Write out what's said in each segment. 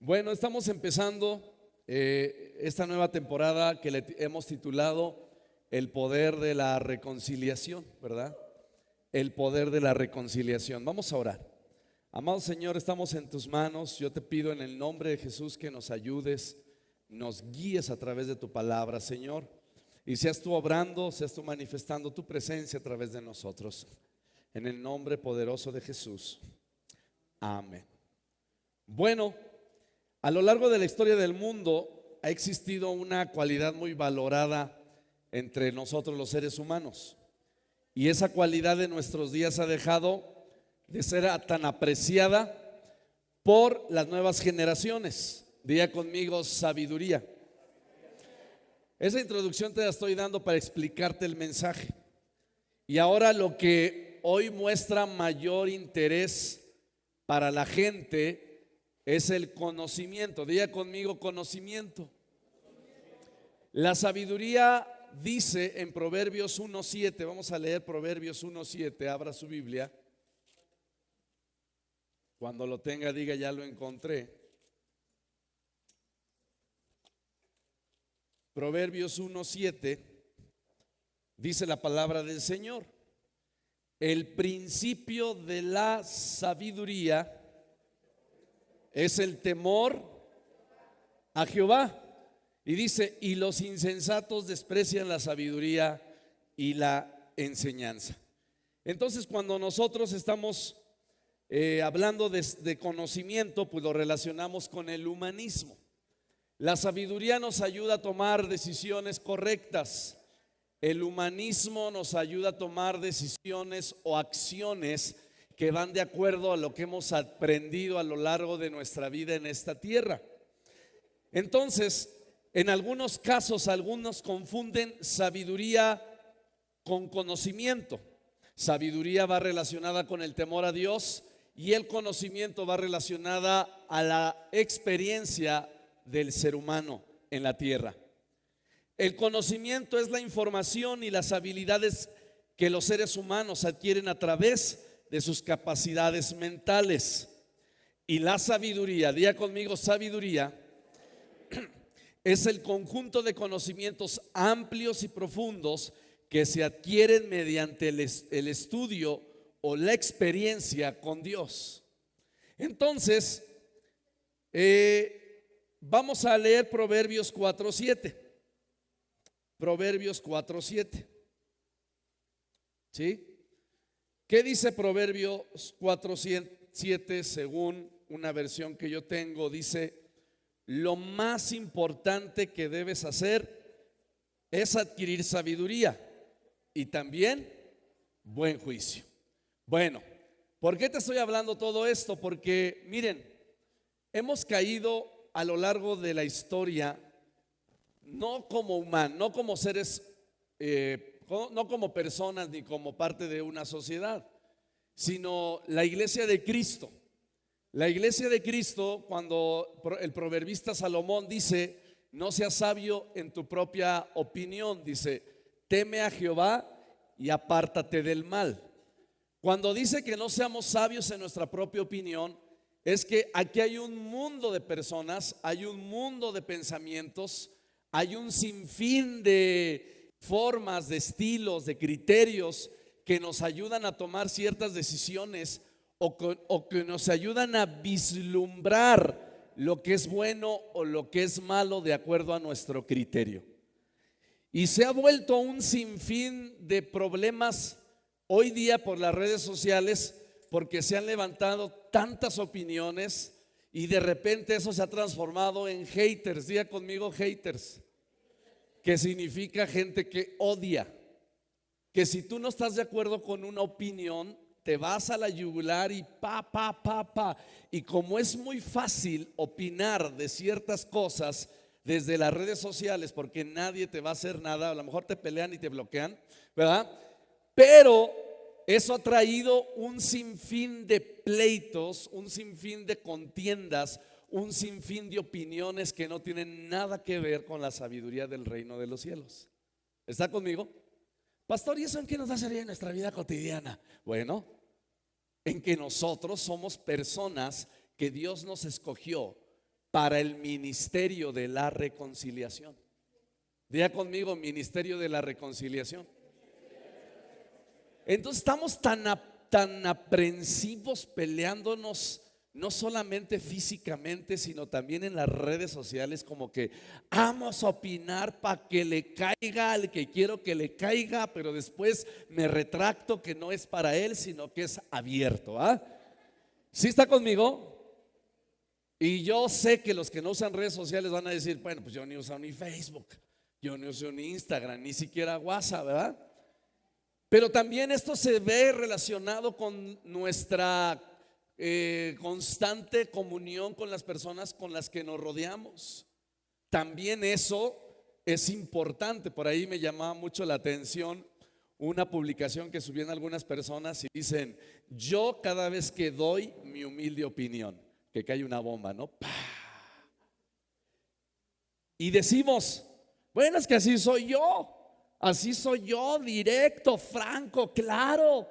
Bueno, estamos empezando esta nueva temporada que le hemos titulado El poder de la reconciliación, ¿verdad? El poder de la reconciliación. Vamos a orar. Amado Señor, estamos en tus manos. Yo te pido en el nombre de Jesús que nos ayudes, nos guíes a través de tu palabra, Señor. Y seas tú obrando, seas tú manifestando tu presencia a través de nosotros. En el nombre poderoso de Jesús. Amén. Bueno, a lo largo de la historia del mundo ha existido una cualidad muy valorada entre nosotros los seres humanos. Y esa cualidad de nuestros días ha dejado de ser tan apreciada por las nuevas generaciones. Diga conmigo, sabiduría. Esa introducción te la estoy dando para explicarte el mensaje. Y ahora lo que hoy muestra mayor interés para la gente es el conocimiento. Diga conmigo, conocimiento. La sabiduría dice en Proverbios 1:7, vamos a leer Proverbios 1:7, abra su Biblia. Cuando lo tenga, diga, ya lo encontré. Proverbios 1:7 dice la palabra del Señor: el principio de la sabiduría es el temor a Jehová. Y dice, y los insensatos desprecian la sabiduría y la enseñanza. Entonces, cuando nosotros estamos hablando de conocimiento, pues lo relacionamos con el humanismo. La sabiduría nos ayuda a tomar decisiones correctas. El humanismo nos ayuda a tomar decisiones o acciones que van de acuerdo a lo que hemos aprendido a lo largo de nuestra vida en esta tierra. Entonces, en algunos casos, algunos confunden sabiduría con conocimiento. Sabiduría va relacionada con el temor a Dios y el conocimiento va relacionada a la experiencia del ser humano en la tierra. El conocimiento es la información y las habilidades que los seres humanos adquieren a través de sus capacidades mentales. Y la sabiduría, diga conmigo, sabiduría es el conjunto de conocimientos amplios y profundos que se adquieren mediante el estudio o la experiencia con Dios. Entonces, vamos a leer Proverbios 4:7. Proverbios 4:7. ¿Sí? ¿Qué dice Proverbios 4:7 según una versión que yo tengo? Dice: lo más importante que debes hacer es adquirir sabiduría y también buen juicio. Bueno, ¿por qué te estoy hablando todo esto? Porque miren, hemos caído a lo largo de la historia, no como humanos, no como seres, no como personas ni como parte de una sociedad, sino la iglesia de Cristo. La iglesia de Cristo, cuando el proverbista Salomón dice: no seas sabio en tu propia opinión, dice: teme a Jehová y apártate del mal. Cuando dice que no seamos sabios en nuestra propia opinión, es que aquí hay un mundo de personas, hay un mundo de pensamientos, hay un sinfín de formas, de estilos, de criterios que nos ayudan a tomar ciertas decisiones o que nos ayudan a vislumbrar lo que es bueno o lo que es malo de acuerdo a nuestro criterio. Y se ha vuelto un sinfín de problemas hoy día por las redes sociales, porque se han levantado tantas opiniones y de repente eso se ha transformado en haters. Diga conmigo, haters, que significa gente que odia, que si tú no estás de acuerdo con una opinión, te vas a la yugular y pa. Y como es muy fácil opinar de ciertas cosas desde las redes sociales, porque nadie te va a hacer nada, a lo mejor te pelean y te bloquean, ¿verdad? Pero eso ha traído un sinfín de pleitos, un sinfín de contiendas, un sinfín de opiniones que no tienen nada que ver con la sabiduría del reino de los cielos. ¿Está conmigo? Pastor, ¿y eso en qué nos va a servir en nuestra vida cotidiana? Bueno, en que nosotros somos personas que Dios nos escogió para el ministerio de la reconciliación. Diga conmigo, ministerio de la reconciliación. Entonces estamos tan aprensivos peleándonos, no solamente físicamente, sino también en las redes sociales, como que vamos a opinar para que le caiga al que quiero que le caiga, pero después me retracto que no es para él, sino que es abierto. ¿Sí está conmigo? Y yo sé que los que no usan redes sociales van a decir, bueno, pues yo ni uso ni Facebook, yo ni uso ni Instagram, ni siquiera WhatsApp, ¿verdad? Pero también esto se ve relacionado con nuestra constante comunión con las personas con las que nos rodeamos. También eso es importante. Por ahí me llamaba mucho la atención una publicación que subían algunas personas y dicen: yo cada vez que doy mi humilde opinión, que cae una bomba, ¿no? ¡Pah! Y decimos, bueno, es que así soy yo, directo, franco, claro.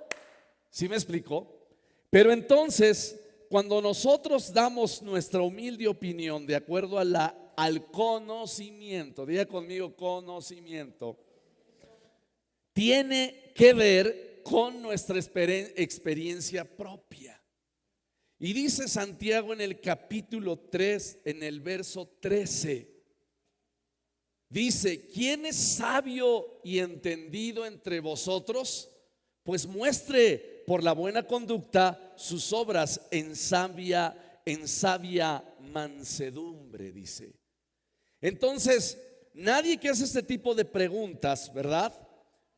¿Sí me explico? Pero entonces, cuando nosotros damos nuestra humilde opinión de acuerdo al conocimiento, diga conmigo conocimiento, tiene que ver con nuestra experiencia propia. Y dice Santiago en el capítulo 3, en el verso 13, dice: ¿quién es sabio y entendido entre vosotros? Pues muestre por la buena conducta sus obras en sabia mansedumbre, dice. Entonces, nadie que hace este tipo de preguntas, ¿verdad?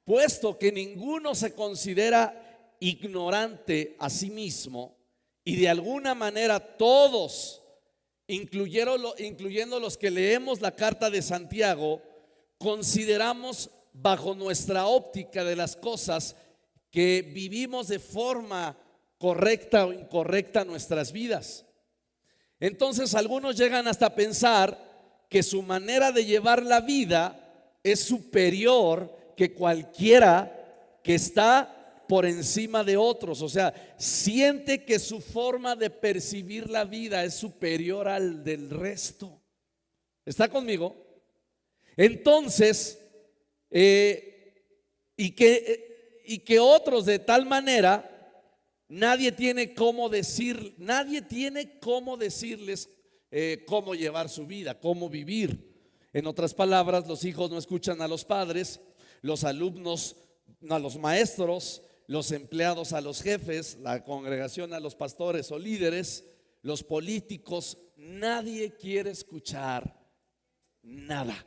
Puesto que ninguno se considera ignorante a sí mismo, y de alguna manera todos, incluyendo los que leemos la carta de Santiago, consideramos bajo nuestra óptica de las cosas que vivimos de forma correcta o incorrecta nuestras vidas. Entonces algunos llegan hasta pensar que su manera de llevar la vida es superior que cualquiera que está por encima de otros. O sea, siente que su forma de percibir la vida es superior al del resto. ¿Está conmigo? Entonces, y que otros de tal manera nadie tiene cómo decirles cómo llevar su vida, cómo vivir. En otras palabras, los hijos no escuchan a los padres, los alumnos a los maestros, los empleados a los jefes, la congregación a los pastores o líderes, los políticos. Nadie quiere escuchar nada.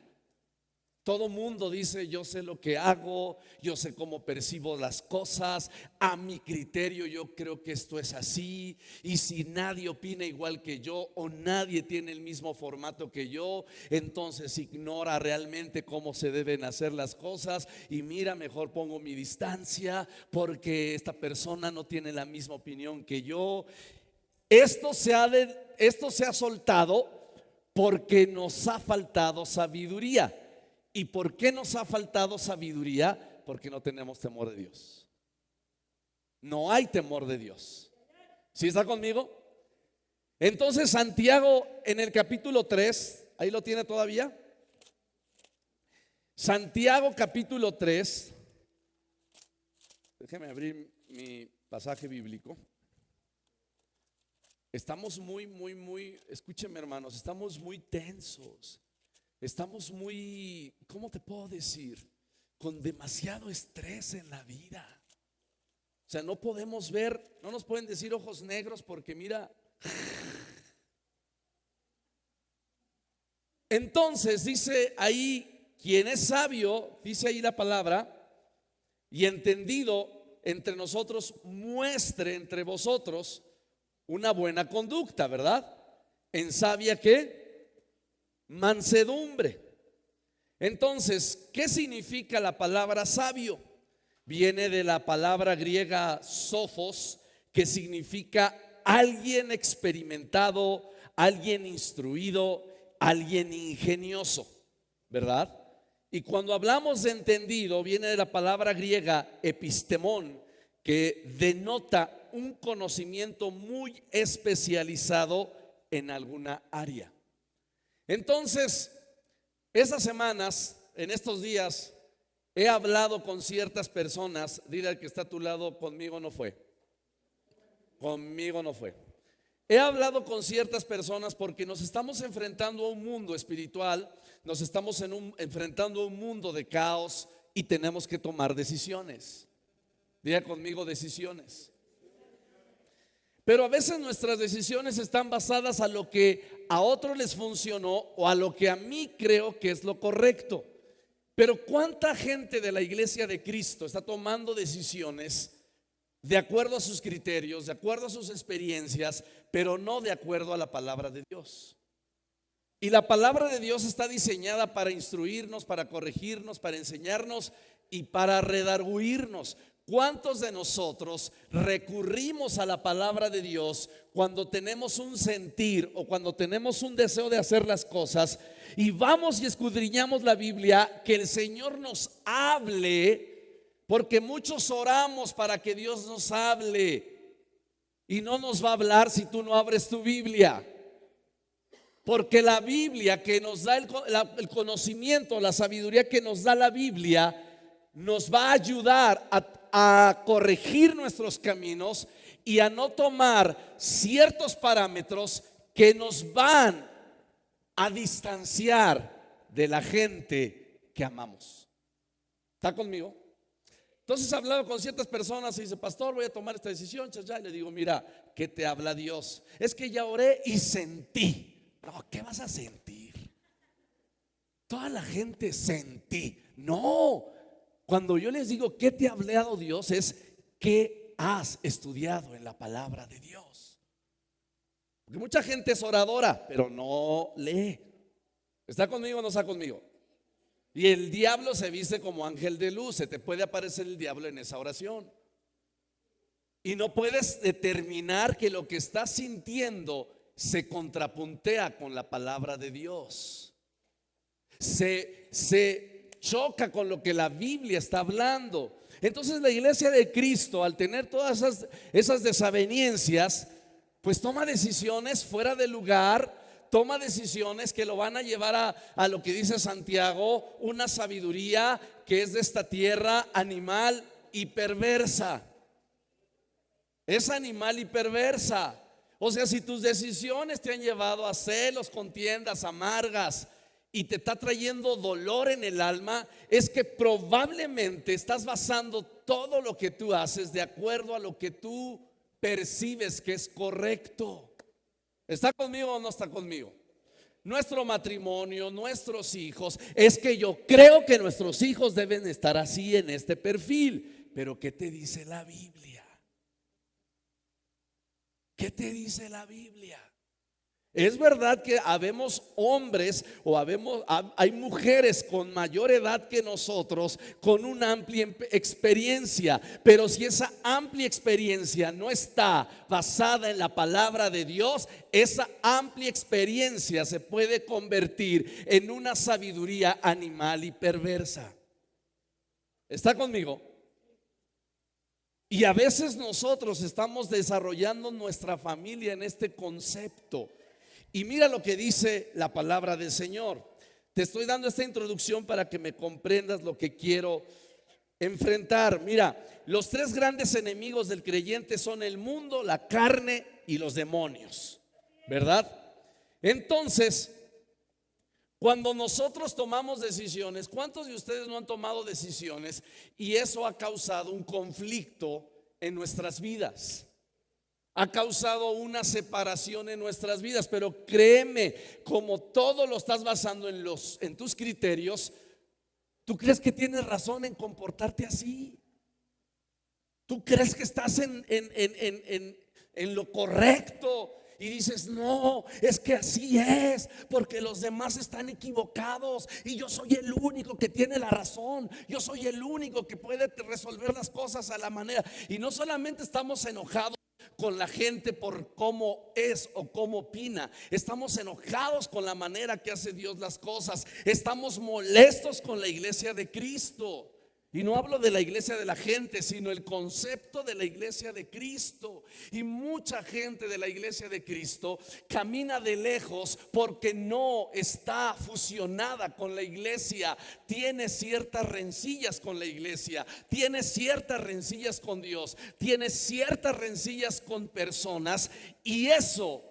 Todo mundo dice: yo sé lo que hago, yo sé cómo percibo las cosas, a mi criterio yo creo que esto es así. Y si nadie opina igual que yo o nadie tiene el mismo formato que yo, entonces ignora realmente cómo se deben hacer las cosas. Y mira, mejor pongo mi distancia porque esta persona no tiene la misma opinión que yo. Esto se ha soltado porque nos ha faltado sabiduría. ¿Y por qué nos ha faltado sabiduría? Porque no tenemos temor de Dios. No hay temor de Dios. ¿Sí está conmigo? Entonces Santiago en el capítulo 3, ahí lo tiene todavía. Santiago capítulo 3. Déjeme abrir mi pasaje bíblico. Estamos muy, escúcheme hermanos, estamos muy tensos. Estamos muy, ¿cómo te puedo decir? Con demasiado estrés en la vida. O sea, no podemos ver, no nos pueden decir ojos negros porque mira. Entonces dice ahí, quien es sabio, dice ahí la palabra, y entendido entre nosotros, muestre entre vosotros una buena conducta, ¿verdad? En sabia ¿qué? Mansedumbre. Entonces, ¿qué significa la palabra sabio? Viene de la palabra griega sophos, que significa alguien experimentado, alguien instruido, alguien ingenioso, ¿verdad? Y cuando hablamos de entendido, viene de la palabra griega epistemón, que denota un conocimiento muy especializado en alguna área. Entonces, esas semanas, en estos días, he hablado con ciertas personas. Dile al que está a tu lado, conmigo no fue. Conmigo no fue. He hablado con ciertas personas porque nos estamos enfrentando a un mundo espiritual, nos estamos enfrentando a un mundo de caos y tenemos que tomar decisiones. Diga conmigo, decisiones. Pero a veces nuestras decisiones están basadas a lo que a otros les funcionó o a lo que a mí creo que es lo correcto. Pero ¿cuánta gente de la iglesia de Cristo está tomando decisiones de acuerdo a sus criterios, de acuerdo a sus experiencias, pero no de acuerdo a la palabra de Dios? Y la palabra de Dios está diseñada para instruirnos, para corregirnos, para enseñarnos y para redarguirnos. ¿Cuántos de nosotros recurrimos a la palabra de Dios cuando tenemos un sentir o cuando tenemos un deseo de hacer las cosas y vamos y escudriñamos la Biblia, que el Señor nos hable? Porque muchos oramos para que Dios nos hable y no nos va a hablar si tú no abres tu Biblia. Porque la Biblia que nos da el conocimiento, la sabiduría que nos da la Biblia, nos va a ayudar a corregir nuestros caminos y a no tomar ciertos parámetros que nos van a distanciar de la gente que amamos. ¿Está conmigo? Entonces he hablado con ciertas personas y dice: pastor, voy a tomar esta decisión. Y le digo: mira, ¿qué te habla Dios? Es que ya oré y sentí. No, ¿qué vas a sentir? Toda la gente sentí. No, cuando yo les digo ¿qué te ha hablado Dios? Es ¿qué has estudiado en la palabra de Dios? Porque mucha gente es oradora, pero no lee. ¿Está conmigo o no está conmigo? Y el diablo se viste como ángel de luz. Se te puede aparecer el diablo en esa oración y no puedes determinar que lo que estás sintiendo se contrapuntea con la palabra de Dios. Se choca con lo que la Biblia está hablando. Entonces la iglesia de Cristo, al tener todas esas desavenencias, pues toma decisiones fuera de lugar. Toma decisiones que lo van a llevar a lo que dice Santiago, una sabiduría que es de esta tierra, animal y perversa. Es animal y perversa. O sea, si tus decisiones te han llevado a celos, contiendas amargas y te está trayendo dolor en el alma, es que probablemente estás basando todo lo que tú haces de acuerdo a lo que tú percibes que es correcto. ¿Está conmigo o no está conmigo? Nuestro matrimonio, nuestros hijos, es que yo creo que nuestros hijos deben estar así en este perfil. Pero ¿qué te dice la Biblia? ¿Qué te dice la Biblia? Es verdad que habemos hombres o hay mujeres con mayor edad que nosotros, con una amplia experiencia, pero si esa amplia experiencia no está basada en la palabra de Dios, esa amplia experiencia se puede convertir en una sabiduría animal y perversa. ¿Está conmigo? Y a veces nosotros estamos desarrollando nuestra familia en este concepto. Y mira lo que dice la palabra del Señor. Te estoy dando esta introducción para que me comprendas lo que quiero enfrentar. Mira, los tres grandes enemigos del creyente son el mundo, la carne y los demonios, ¿verdad? Entonces, cuando nosotros tomamos decisiones, ¿cuántos de ustedes no han tomado decisiones y eso ha causado un conflicto en nuestras vidas? Ha causado una separación en nuestras vidas. Pero créeme, como todo lo estás basando en tus criterios, tú crees que tienes razón en comportarte así. Tú crees que estás en lo correcto y dices: no, es que así es, porque los demás están equivocados y yo soy el único que tiene la razón. Yo soy el único que puede resolver las cosas a la manera. Y no solamente estamos enojados con la gente por cómo es o cómo opina, estamos enojados con la manera que hace Dios las cosas. Estamos molestos con la iglesia de Cristo. Y no hablo de la iglesia de la gente, sino el concepto de la iglesia de Cristo. Y mucha gente de la iglesia de Cristo camina de lejos porque no está fusionada con la iglesia. Tiene ciertas rencillas con la iglesia, tiene ciertas rencillas con Dios, tiene ciertas rencillas con personas. Y eso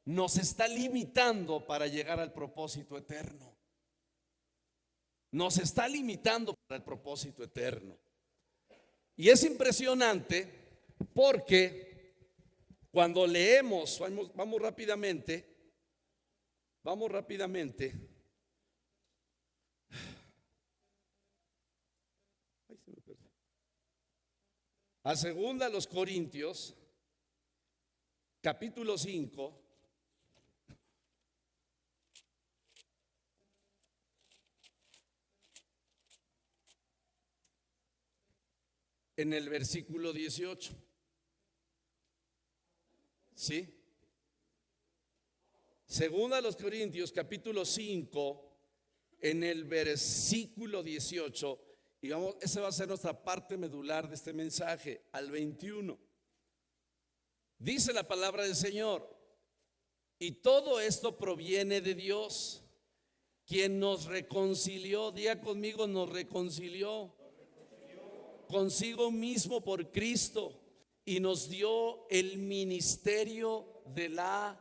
nos está limitando para llegar al propósito eterno. Nos está limitando para el propósito eterno. Y es impresionante porque cuando leemos, vamos rápidamente, a segunda a los Corintios, capítulo 5. En el versículo 18. ¿Sí? Segunda a los Corintios, capítulo 5, en el versículo 18. Y vamos, esa va a ser nuestra parte medular de este mensaje, al 21. Dice la palabra del Señor: y todo esto proviene de Dios, quien nos reconcilió. Diga conmigo: nos reconcilió consigo mismo por Cristo y nos dio el ministerio de la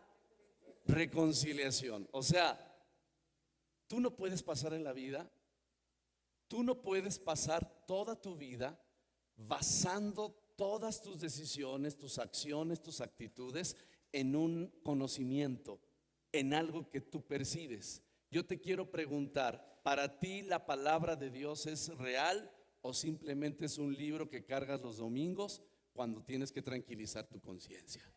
reconciliación. O sea, tú no puedes pasar en la vida, tú no puedes pasar toda tu vida basando todas tus decisiones, tus acciones, tus actitudes en un conocimiento, en algo que tú percibes. Yo te quiero preguntar, ¿para ti la palabra de Dios es real o simplemente es un libro que cargas los domingos cuando tienes que tranquilizar tu conciencia?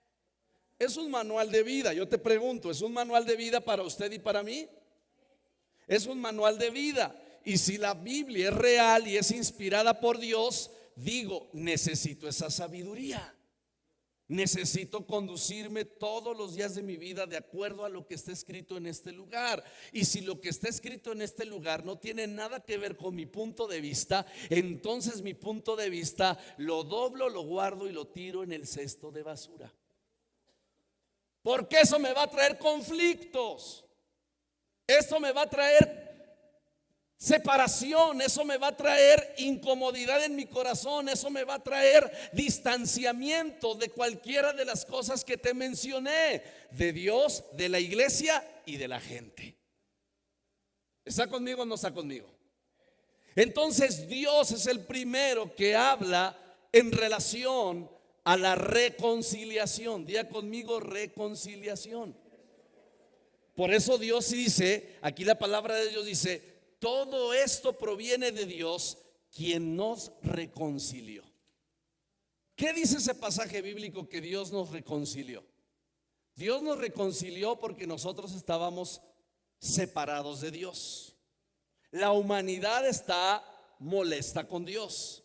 Es un manual de vida. Yo te pregunto, ¿es un manual de vida para usted y para mí? Es un manual de vida. Y si la Biblia es real y es inspirada por Dios, digo, necesito esa sabiduría. Necesito conducirme todos los días de mi vida de acuerdo a lo que está escrito en este lugar. Y si lo que está escrito en este lugar no tiene nada que ver con mi punto de vista, entonces mi punto de vista lo doblo, lo guardo y lo tiro en el cesto de basura. Porque eso me va a traer conflictos. Eso me va a traer separación, eso me va a traer incomodidad en mi corazón, eso me va a traer distanciamiento de cualquiera de las cosas que te mencioné, de Dios, de la iglesia y de la gente. ¿Está conmigo o no está conmigo? Entonces Dios es el primero que habla en relación a la reconciliación. Diga conmigo: reconciliación. Por eso Dios dice, aquí la palabra de Dios dice: todo esto proviene de Dios, quien nos reconcilió. ¿Qué dice ese pasaje bíblico que Dios nos reconcilió? Dios nos reconcilió porque nosotros estábamos separados de Dios. La humanidad está molesta con Dios.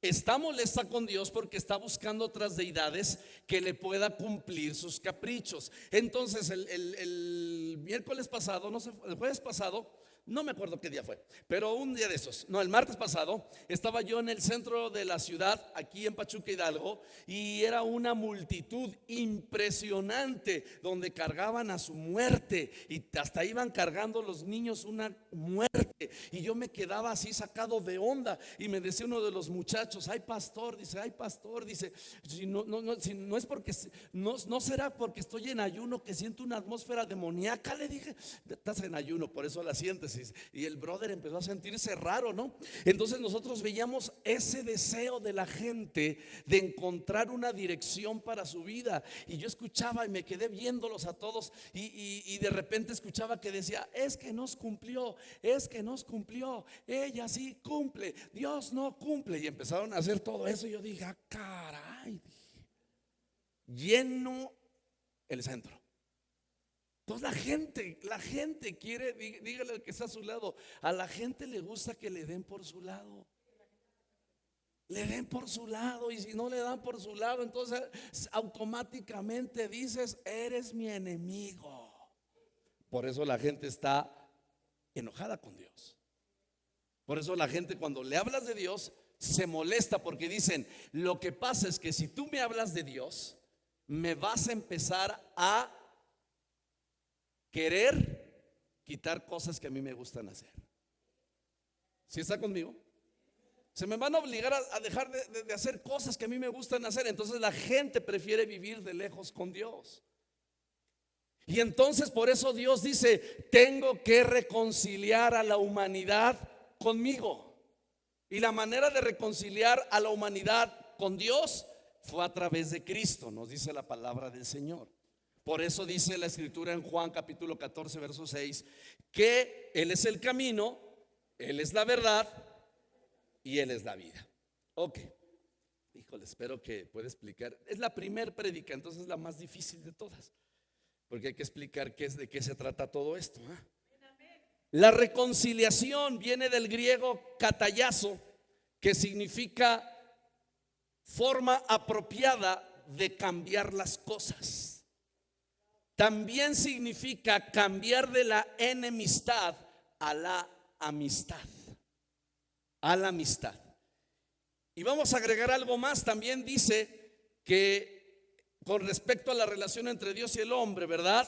Está molesta con Dios porque está buscando otras deidades que le pueda cumplir sus caprichos. Entonces el miércoles pasado, no sé, el jueves pasado, no me acuerdo qué día fue, pero un día de esos, no, el martes pasado, estaba yo en el centro de la ciudad, aquí en Pachuca, Hidalgo, y era una multitud impresionante donde cargaban a su muerte y hasta iban cargando los niños una muerte. Y yo me quedaba así sacado de onda y me decía uno de los muchachos: ay pastor, dice, si no es porque no será porque estoy en ayuno que siento una atmósfera demoníaca. Le dije: estás en ayuno, por eso la sientes. Y el brother empezó a sentirse raro, ¿no? Entonces nosotros veíamos ese deseo de la gente de encontrar una dirección para su vida. Y yo escuchaba y me quedé viéndolos a todos y de repente escuchaba que decía: es que nos cumplió, ella sí cumple, Dios no cumple. Y empezaron a hacer todo eso y yo dije: ah, caray, lleno el centro. Entonces la gente quiere, dígale al que está a su lado, a la gente le gusta que le den por su lado. Le den por su lado, y si no le dan por su lado, entonces automáticamente dices: eres mi enemigo. Por eso la gente está enojada con Dios. Por eso la gente cuando le hablas de Dios se molesta porque dicen, lo que pasa es que si tú me hablas de Dios, me vas a empezar a querer quitar cosas que a mí me gustan hacer. ¿Sí está conmigo? Se me van a obligar a dejar de hacer cosas que a mí me gustan hacer. Entonces la gente prefiere vivir de lejos con Dios. Y entonces por eso Dios dice, tengo que reconciliar a la humanidad conmigo. Y la manera de reconciliar a la humanidad con Dios fue a través de Cristo, nos dice la palabra del Señor. Por eso dice la escritura en Juan capítulo 14 verso 6 que Él es el camino, Él es la verdad y Él es la vida. Ok, híjole, espero que pueda explicar. Es la primer prédica, entonces es la más difícil de todas, porque hay que explicar de qué se trata todo esto. La reconciliación viene del griego katayazo, que significa forma apropiada de cambiar las cosas. También significa cambiar de la enemistad a la amistad. A la amistad. Y vamos a agregar algo más. También dice que con respecto a la relación entre Dios y el hombre, ¿verdad?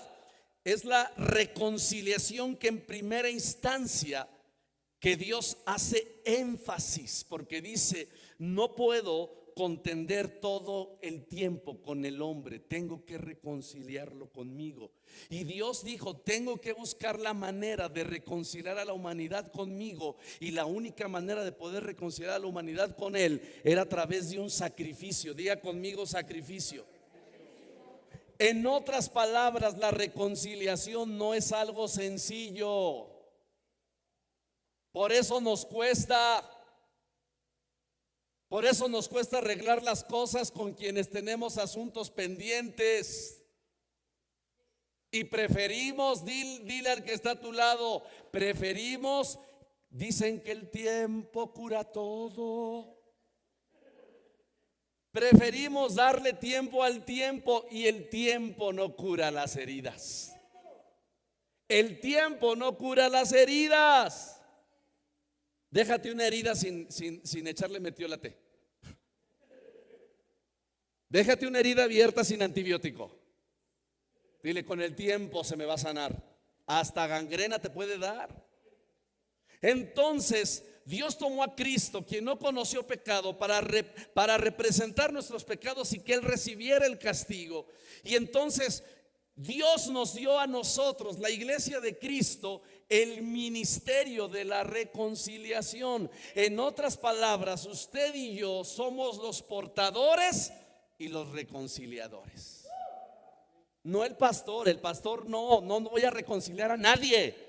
Es la reconciliación que en primera instancia que Dios hace énfasis, porque dice, no puedo contender todo el tiempo con el hombre, tengo que reconciliarlo conmigo. Y Dios dijo, tengo que buscar la manera de reconciliar a la humanidad conmigo, y la única manera de poder reconciliar a la humanidad con Él era a través de un sacrificio. Diga conmigo, sacrificio. En otras palabras, la reconciliación no es algo sencillo. Por eso nos cuesta. Por eso nos cuesta arreglar las cosas con quienes tenemos asuntos pendientes. Y preferimos, dile al que está a tu lado, preferimos, dicen que el tiempo cura todo. Preferimos darle tiempo al tiempo, y el tiempo no cura las heridas. El tiempo no cura las heridas. Déjate una herida sin echarle metiolate. Déjate una herida abierta sin antibiótico. Dile, con el tiempo se me va a sanar. Hasta gangrena te puede dar. Entonces Dios tomó a Cristo, quien no conoció pecado, para representar nuestros pecados y que Él recibiera el castigo. Y entonces Dios nos dio a nosotros, la iglesia de Cristo, el ministerio de la reconciliación. En otras palabras, usted y yo somos los portadores y los reconciliadores. No el pastor no voy a reconciliar a nadie.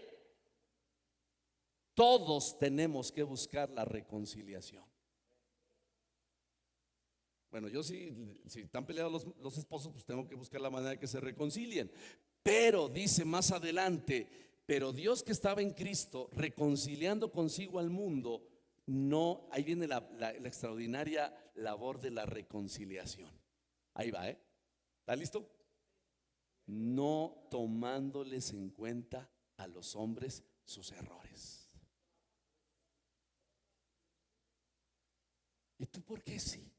Todos tenemos que buscar la reconciliación. Bueno, yo si están peleados los esposos, pues tengo que buscar la manera de que se reconcilien. Pero dice más adelante, pero Dios que estaba en Cristo reconciliando consigo al mundo, no, ahí viene la extraordinaria labor de la reconciliación. Ahí va, ¿está listo? No tomándoles en cuenta a los hombres sus errores. ¿Y tú por qué sí?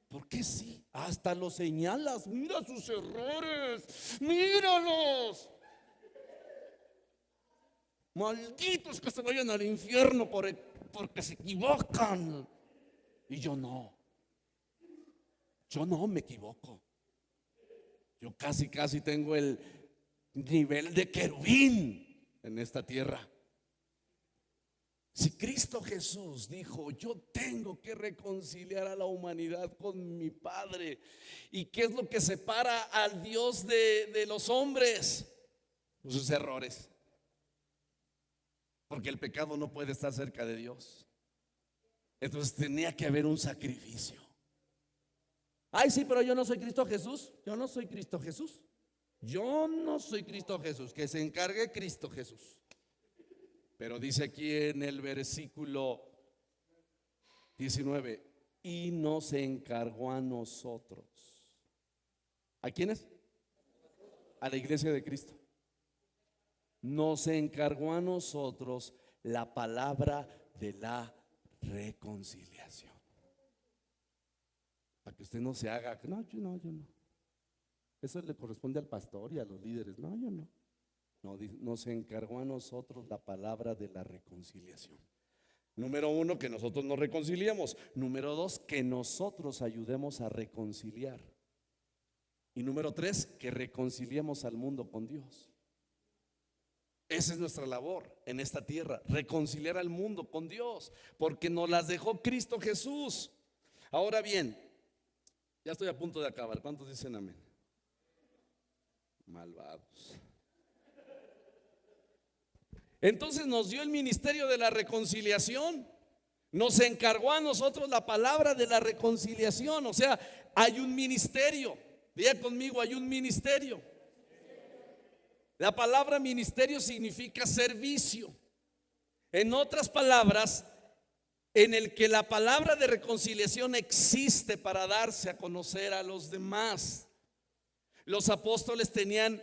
¿Por qué sí? Hasta lo señalas. Mira sus errores, míralos. Malditos que se vayan al infierno porque se equivocan. Y yo no me equivoco. Yo casi tengo el nivel de querubín en esta tierra. Si Cristo Jesús dijo, yo tengo que reconciliar a la humanidad con mi Padre, ¿y qué es lo que separa al Dios de los hombres? Pues sus errores. Porque el pecado no puede estar cerca de Dios. Entonces tenía que haber un sacrificio. Ay, sí, pero yo no soy Cristo Jesús. Yo no soy Cristo Jesús. Yo no soy Cristo Jesús. Que se encargue Cristo Jesús. Pero dice aquí en el versículo 19, y nos encargó a nosotros. ¿A quiénes? A la iglesia de Cristo. Nos encargó a nosotros la palabra de la reconciliación. Para que usted no se haga, no, yo no. Eso le corresponde al pastor y a los líderes. No, yo no. No, nos encargó a nosotros la palabra de la reconciliación. Número uno, que nosotros nos reconciliemos. Número dos, que nosotros ayudemos a reconciliar. Y número tres, que reconciliemos al mundo con Dios. Esa es nuestra labor en esta tierra, reconciliar al mundo con Dios, porque nos las dejó Cristo Jesús. Ahora bien, ya estoy a punto de acabar. ¿Cuántos dicen amén? Malvados. Entonces nos dio el ministerio de la reconciliación. Nos encargó a nosotros la palabra de la reconciliación. O sea, hay un ministerio. Diga conmigo, hay un ministerio. La palabra ministerio significa servicio. En otras palabras, en el que la palabra de reconciliación existe para darse a conocer a los demás. Los apóstoles tenían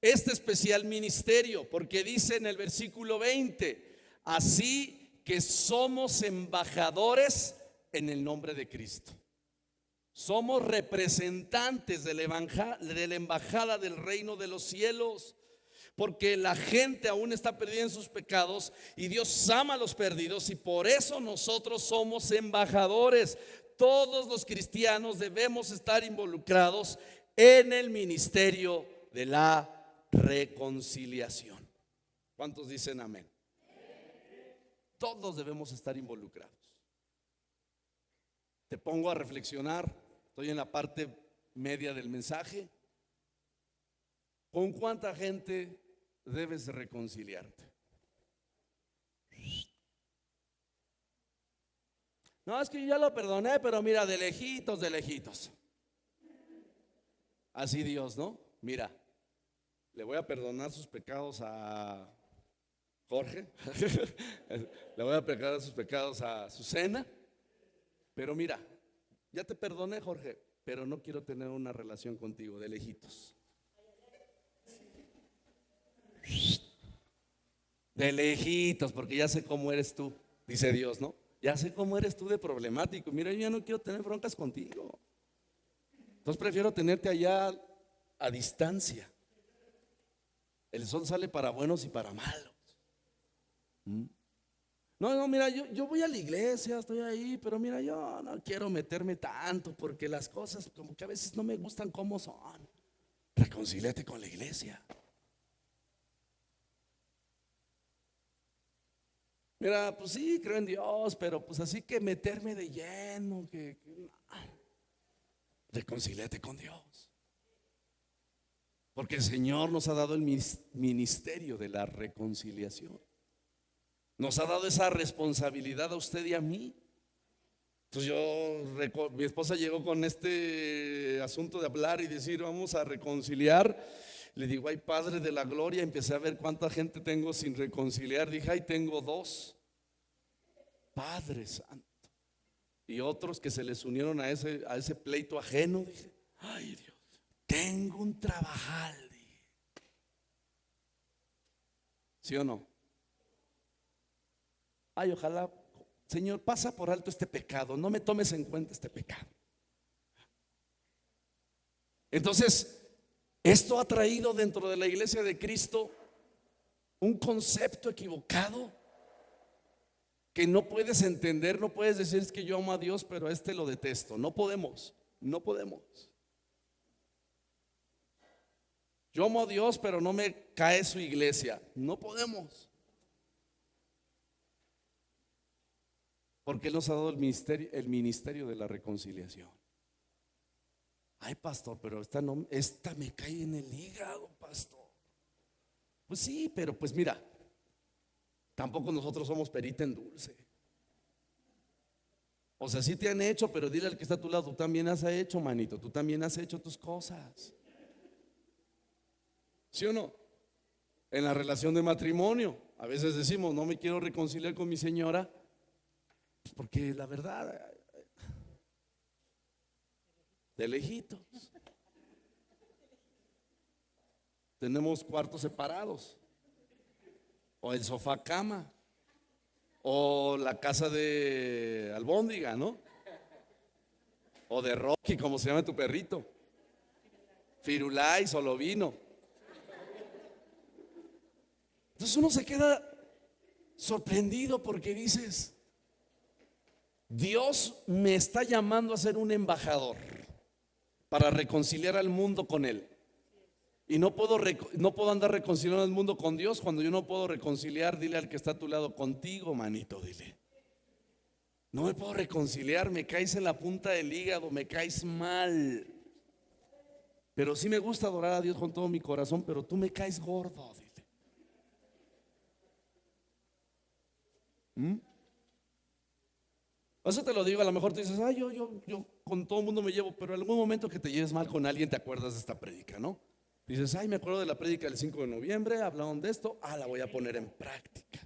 este especial ministerio, porque dice en el versículo 20: así que somos embajadores en el nombre de Cristo. Somos representantes de la embajada del reino de los cielos, porque la gente aún está perdida en sus pecados y Dios ama a los perdidos, y por eso nosotros somos embajadores. Todos los cristianos debemos estar involucrados en el ministerio de la reconciliación. ¿Cuántos dicen amén? Todos debemos estar involucrados. Te pongo a reflexionar. Estoy en la parte media del mensaje. ¿Con cuánta gente debes reconciliarte? No, es que yo ya lo perdoné, pero mira, de lejitos, de lejitos. Así Dios, ¿no? Mira, le voy a perdonar sus pecados a Jorge, le voy a perdonar sus pecados a Susana, pero mira, ya te perdoné, Jorge, pero no quiero tener una relación contigo, de lejitos. De lejitos, porque ya sé cómo eres tú, dice Dios, ¿no? Ya sé cómo eres tú de problemático. Mira, yo ya no quiero tener broncas contigo. Entonces prefiero tenerte allá a distancia. El sol sale para buenos y para malos. No, mira, yo voy a la iglesia, estoy ahí, pero mira, yo no quiero meterme tanto, porque las cosas como que a veces no me gustan como son. Reconcíliate con la iglesia. Mira, pues sí, creo en Dios, pero pues así que meterme de lleno, reconcíliate con Dios. Porque el Señor nos ha dado el ministerio de la reconciliación. Nos ha dado esa responsabilidad a usted y a mí. Entonces mi esposa llegó con este asunto de hablar y decir vamos a reconciliar. Le digo, ay Padre de la gloria, empecé a ver cuánta gente tengo sin reconciliar. Dije, ay, tengo dos. Padre Santo. Y otros que se les unieron a ese pleito ajeno. Dije, ay Dios, tengo un trabajal. ¿Sí o no? Ay, ojalá, Señor, pasa por alto este pecado, no me tomes en cuenta este pecado. Entonces, esto ha traído dentro de la iglesia de Cristo un concepto equivocado que no puedes entender. No puedes decir es que yo amo a Dios, pero a este lo detesto. No podemos. Yo amo a Dios, pero no me cae su iglesia. No podemos. Porque Él nos ha dado el ministerio de la reconciliación. Ay, pastor, pero esta me cae en el hígado, pastor. Pues sí, pero pues mira, tampoco nosotros somos perita en dulce. O sea, sí te han hecho, pero dile al que está a tu lado, tú también has hecho, manito, tú también has hecho tus cosas. ¿Sí o no? En la relación de matrimonio, a veces decimos, no me quiero reconciliar con mi señora, pues porque la verdad, de lejitos. Tenemos cuartos separados, o el sofá cama, O la casa de Albóndiga, ¿no? O de Rocky, como se llama tu perrito. Firulais o Lobino. Entonces uno se queda sorprendido porque dices, Dios me está llamando a ser un embajador para reconciliar al mundo con Él. Y no puedo andar reconciliando al mundo con Dios cuando yo no puedo reconciliar. Dile al que está a tu lado, contigo, manito, dile. No me puedo reconciliar, me caes en la punta del hígado, me caes mal. Pero sí me gusta adorar a Dios con todo mi corazón, pero tú me caes gordo, dile. Eso te lo digo, a lo mejor tú dices, ay, yo con todo el mundo me llevo, pero en algún momento que te lleves mal con alguien te acuerdas de esta prédica, ¿no? Dices, ay, me acuerdo de la prédica del 5 de noviembre, hablaron de esto, la voy a poner en práctica.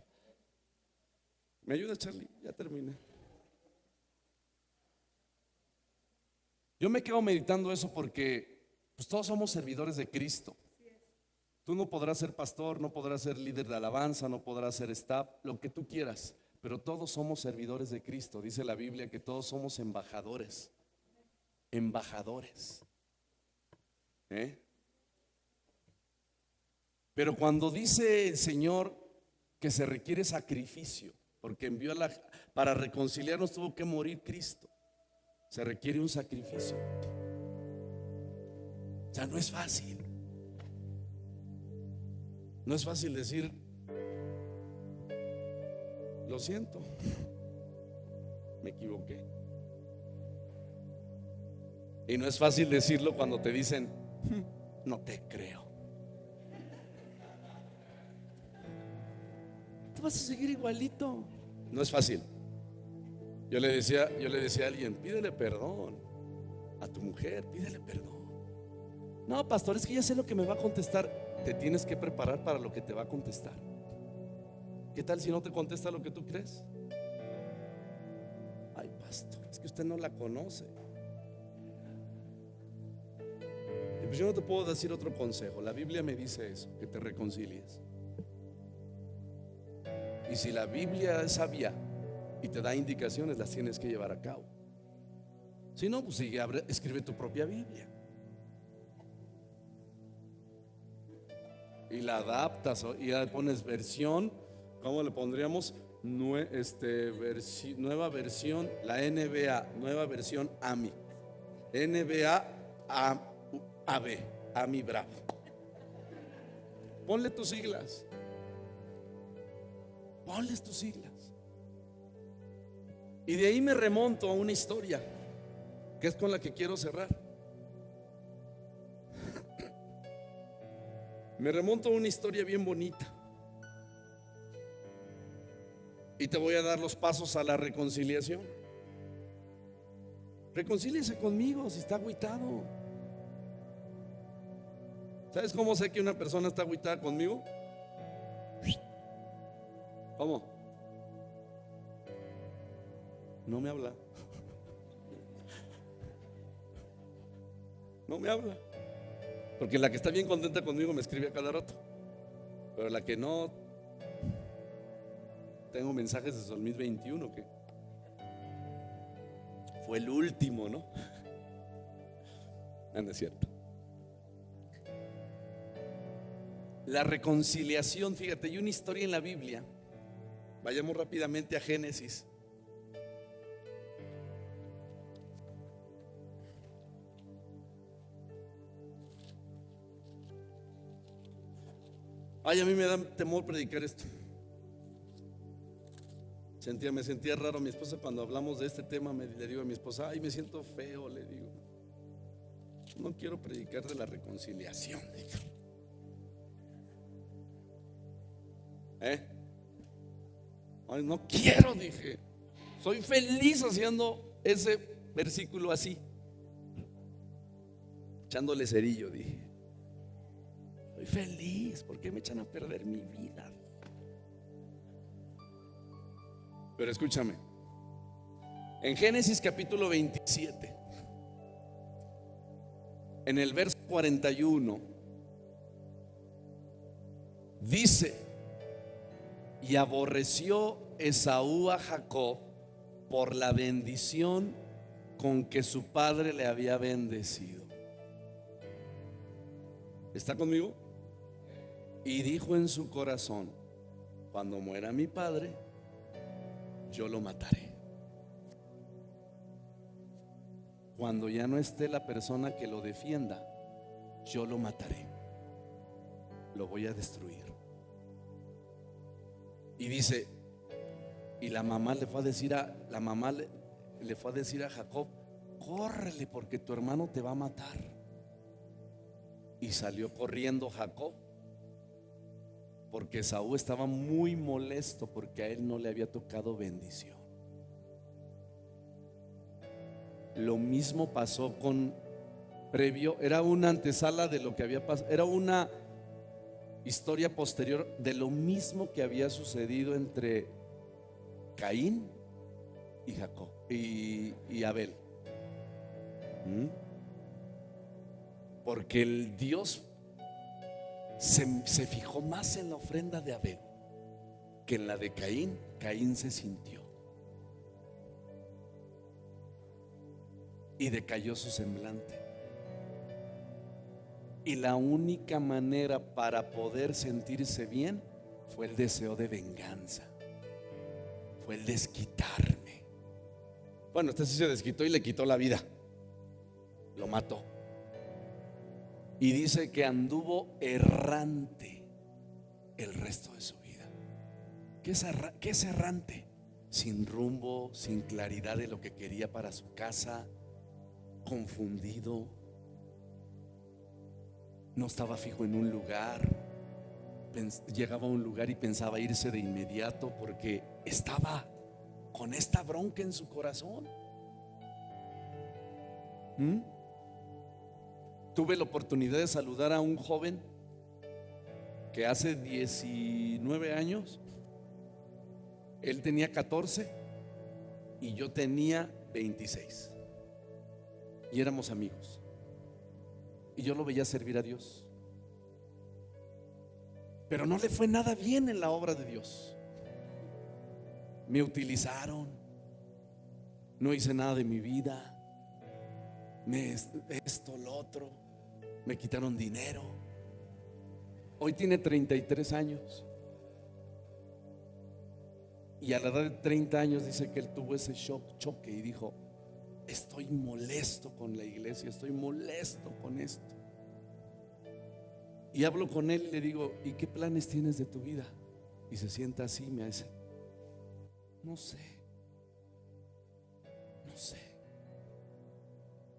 ¿Me ayuda, Charlie? Ya terminé. Yo me quedo meditando eso porque pues todos somos servidores de Cristo. Tú no podrás ser pastor, no podrás ser líder de alabanza, no podrás ser staff, lo que tú quieras, pero todos somos servidores de Cristo. Dice la Biblia que todos somos embajadores. Embajadores. Pero cuando dice el Señor que se requiere sacrificio, porque envió para reconciliarnos tuvo que morir Cristo, se requiere un sacrificio. O sea, no es fácil. No es fácil decir, lo siento, me equivoqué. Y no es fácil decirlo cuando te dicen, no te creo. Tú vas a seguir igualito. No es fácil. Yo le decía a alguien, pídele perdón a tu mujer, pídele perdón. No, pastor, es que ya sé lo que me va a contestar. Te tienes que preparar para lo que te va a contestar. ¿Qué tal si no te contesta lo que tú crees? Ay, pastor, es que usted no la conoce. Y pues yo no te puedo decir otro consejo. La Biblia me dice eso, que te reconcilies. Y si la Biblia es sabia y te da indicaciones, las tienes que llevar a cabo. Si no, pues sigue, escribe tu propia Biblia y la adaptas y ya pones versión. ¿Cómo le pondríamos? Nueva versión, la NBA, nueva versión AMI, NBA AB, AMI Bravo. Ponle tus siglas. Ponles tus siglas. Y de ahí me remonto a una historia que es con la que quiero cerrar. Me remonto a una historia bien bonita. Y te voy a dar los pasos a la reconciliación. Reconcíliese conmigo si está agüitado. ¿Sabes cómo sé que una persona está agüitada conmigo? ¿Cómo? No me habla. No me habla. Porque la que está bien contenta conmigo me escribe a cada rato. Pero la que no, tengo mensajes de 2021 que fue el último, ¿no? No es cierto. La reconciliación, fíjate, hay una historia en la Biblia. Vayamos rápidamente a Génesis. Ay, a mí me da temor predicar esto. Me sentía raro. Mi esposa, cuando hablamos de este tema, le digo a mi esposa, ay, me siento feo, le digo. No quiero predicar de la reconciliación, digo. Ay, no quiero, dije. Soy feliz haciendo ese versículo así, echándole cerillo, dije. Soy feliz, ¿por qué me echan a perder mi vida? Pero escúchame, en Génesis capítulo 27, en el verso 41, dice: y aborreció Esaú a Jacob por la bendición con que su padre le había bendecido. ¿Está conmigo? Y dijo en su corazón: cuando muera mi padre, yo lo mataré. Cuando ya no esté la persona que lo defienda, yo lo mataré, lo voy a destruir. Y dice, y la mamá le fue a decir a Jacob: córrele porque tu hermano te va a matar. Y salió corriendo Jacob, porque Esaú estaba muy molesto porque a él no le había tocado bendición. Lo mismo pasó era una antesala de lo que había pasado, era una historia posterior de lo mismo que había sucedido entre Caín y Jacob y Abel. Porque el Dios se fijó más en la ofrenda de Abel que en la de Caín. Caín se sintió y decayó su semblante. Y la única manera para poder sentirse bien fue el deseo de venganza, fue el desquitarme. Bueno, este sí se desquitó y le quitó la vida, lo mató. Y dice que anduvo errante el resto de su vida. ¿Qué es errante? Sin rumbo, sin claridad de lo que quería para su casa, confundido, no estaba fijo en un lugar. Llegaba a un lugar y pensaba irse de inmediato porque estaba con esta bronca en su corazón. Tuve la oportunidad de saludar a un joven que hace 19 años, él tenía 14 y yo tenía 26, y éramos amigos, y yo lo veía servir a Dios, pero no le fue nada bien en la obra de Dios. Me utilizaron, no hice nada de mi vida, esto, lo otro, me quitaron dinero. Hoy tiene 33 años y a la edad de 30 años dice que él tuvo ese choque y dijo: estoy molesto con la iglesia, estoy molesto con esto. Y hablo con él y le digo: ¿y qué planes tienes de tu vida? Y se sienta así y me dice: no sé.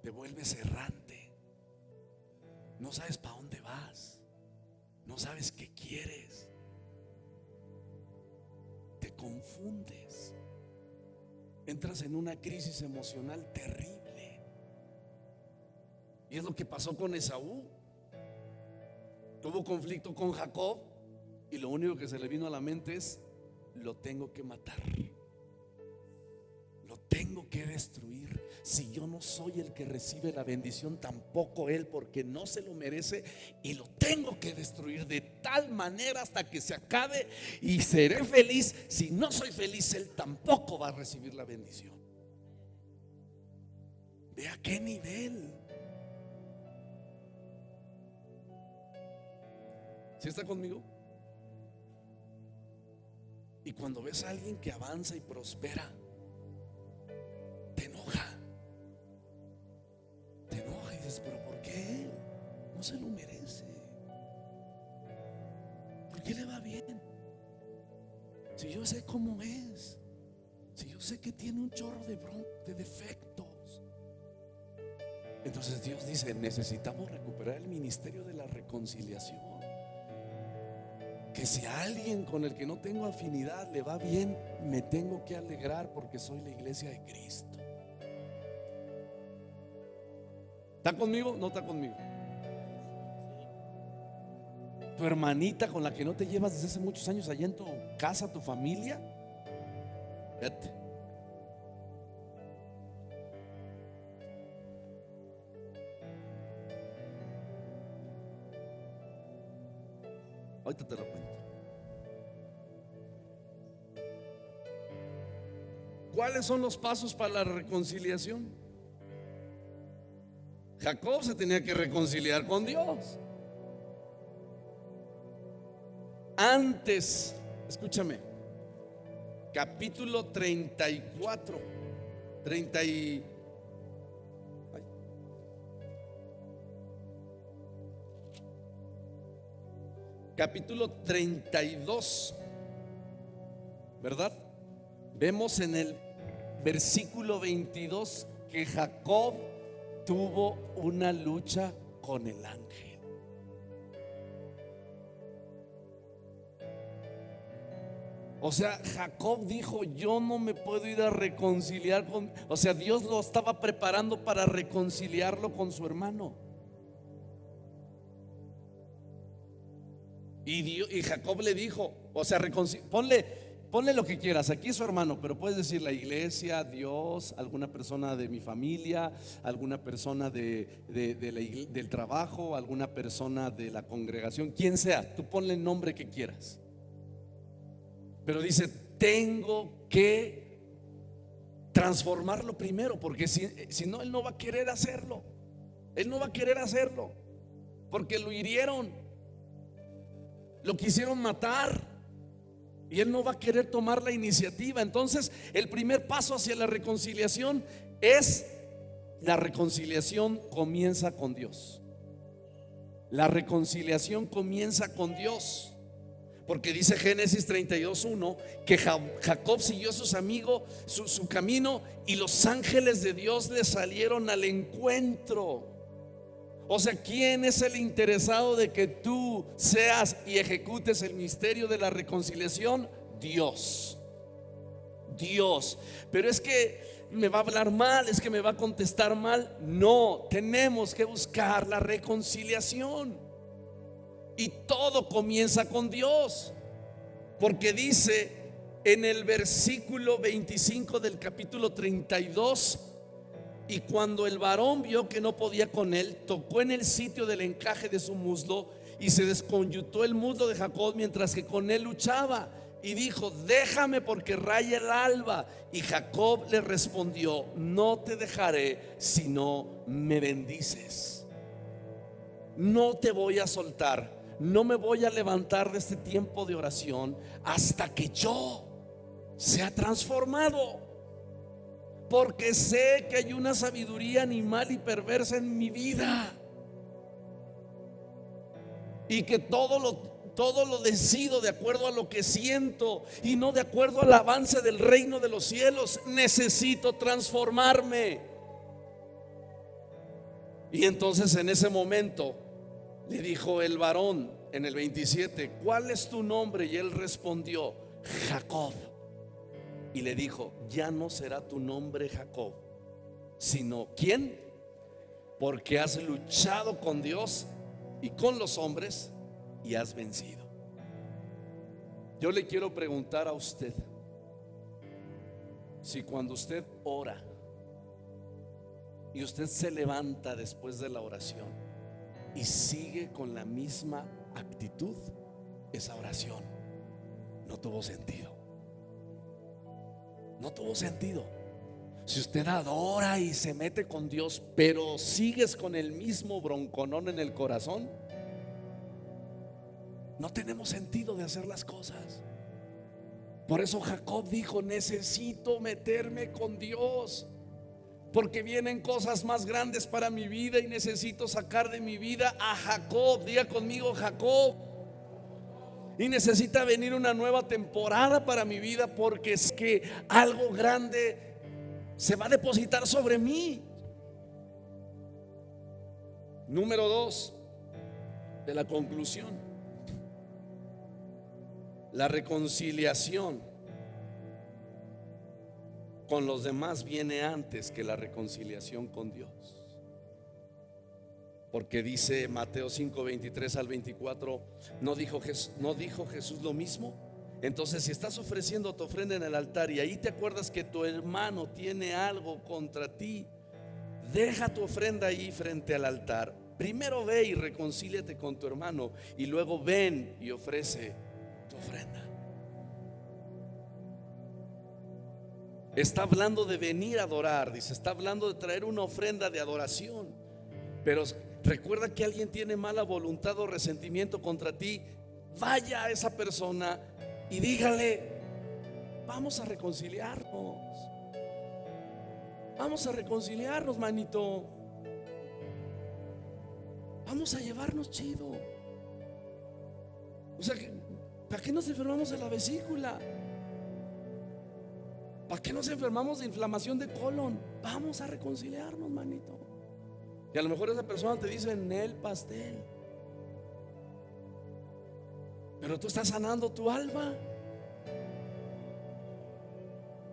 Te vuelves errante, no sabes para dónde vas, no sabes qué quieres, te confundes, entras en una crisis emocional terrible. Y es lo que pasó con Esaú. Tuvo conflicto con Jacob y lo único que se le vino a la mente es: lo tengo que matar, lo tengo que destruir. Si yo no soy el que recibe la bendición, tampoco él, porque no se lo merece, y lo tengo que destruir de tal manera hasta que se acabe y seré feliz. Si no soy feliz, él tampoco va a recibir la bendición. ¿Ve a qué nivel? ¿Sí está conmigo? Y cuando ves a alguien que avanza y prospera, te enoja y dices: pero ¿por qué él? No se lo merece. ¿Por qué le va bien? Si yo sé cómo es, si yo sé que tiene un chorro de defectos. Entonces Dios dice: necesitamos recuperar el ministerio de la reconciliación. Que si a alguien con el que no tengo afinidad le va bien, me tengo que alegrar porque soy la iglesia de Cristo. ¿Está conmigo? No está conmigo. Tu hermanita con la que no te llevas desde hace muchos años allá en tu casa, tu familia, vete. Ahorita te lo cuento. ¿Cuáles son los pasos para la reconciliación? Jacob se tenía que reconciliar con Dios. Antes, escúchame, capítulo 34, 30 y, ay, capítulo 32, ¿verdad? Vemos en el versículo 22 que Jacob tuvo una lucha con el ángel. O sea, Jacob dijo: yo no me puedo ir a reconciliar con, o sea, Dios lo estaba preparando para reconciliarlo con su hermano. Y Jacob le dijo, o sea, ponle lo que quieras, aquí es su hermano, pero puedes decir la iglesia, Dios, alguna persona de mi familia, alguna persona del trabajo, alguna persona de la congregación, quien sea, tú ponle el nombre que quieras. Pero dice: tengo que transformarlo primero, porque si no, él no va a querer hacerlo. Él no va a querer hacerlo, porque lo hirieron, lo quisieron matar, y él no va a querer tomar la iniciativa. Entonces, el primer paso hacia la reconciliación es: la reconciliación comienza con Dios. La reconciliación comienza con Dios. Porque dice Génesis 32:1 que Jacob siguió a sus amigos, su camino, y los ángeles de Dios le salieron al encuentro. O sea, ¿quién es el interesado de que tú seas y ejecutes el misterio de la reconciliación? Dios. Dios. Pero es que me va a hablar mal, es que me va a contestar mal. No, tenemos que buscar la reconciliación. Y todo comienza con Dios, porque dice en el versículo 25 del capítulo 32: y cuando el varón vio que no podía con él, tocó en el sitio del encaje de su muslo, y se desconyuntó el muslo de Jacob mientras que con él luchaba, y dijo: déjame, porque raya el alba. Y Jacob le respondió: no te dejaré si no me bendices. No te voy a soltar. No me voy a levantar de este tiempo de oración hasta que yo sea transformado, porque sé que hay una sabiduría animal y perversa en mi vida, y que todo lo decido de acuerdo a lo que siento y no de acuerdo al avance del reino de los cielos. Necesito transformarme. Y entonces, en ese momento, le dijo el varón en el 27: ¿cuál es tu nombre? Y él respondió: Jacob. Y le dijo: ya no será tu nombre Jacob, sino ¿quién? Porque has luchado con Dios y con los hombres y has vencido. Yo le quiero preguntar a usted si cuando usted ora y usted se levanta después de la oración y sigue con la misma actitud, esa oración no tuvo sentido. No tuvo sentido. Si usted adora y se mete con Dios, pero sigues con el mismo bronconón en el corazón, no tenemos sentido de hacer las cosas. Por eso Jacob dijo: necesito meterme con Dios, porque vienen cosas más grandes para mi vida y necesito sacar de mi vida a Jacob. Diga conmigo: Jacob. Y necesita venir una nueva temporada para mi vida, porque es que algo grande se va a depositar sobre mí. Número 2 de la conclusión: la reconciliación con los demás viene antes que la reconciliación con Dios. Porque dice Mateo 5:23 al 24: ¿no dijo Jesús lo mismo? Entonces, si estás ofreciendo tu ofrenda en el altar y ahí te acuerdas que tu hermano tiene algo contra ti, deja tu ofrenda ahí frente al altar. Primero ve y reconcíliate con tu hermano, y luego ven y ofrece tu ofrenda. está hablando de venir a adorar, dice, está hablando de traer una ofrenda de adoración. Pero recuerda que alguien tiene mala voluntad o resentimiento contra ti, vaya a esa persona y dígale: vamos a reconciliarnos. Vamos a reconciliarnos, manito. Vamos a llevarnos chido. O sea, ¿para qué nos enfermamos de la vesícula? ¿Para qué nos enfermamos de inflamación de colon? Vamos a reconciliarnos, manito. Y a lo mejor esa persona te dice: en el pastel. Pero tú estás sanando tu alma,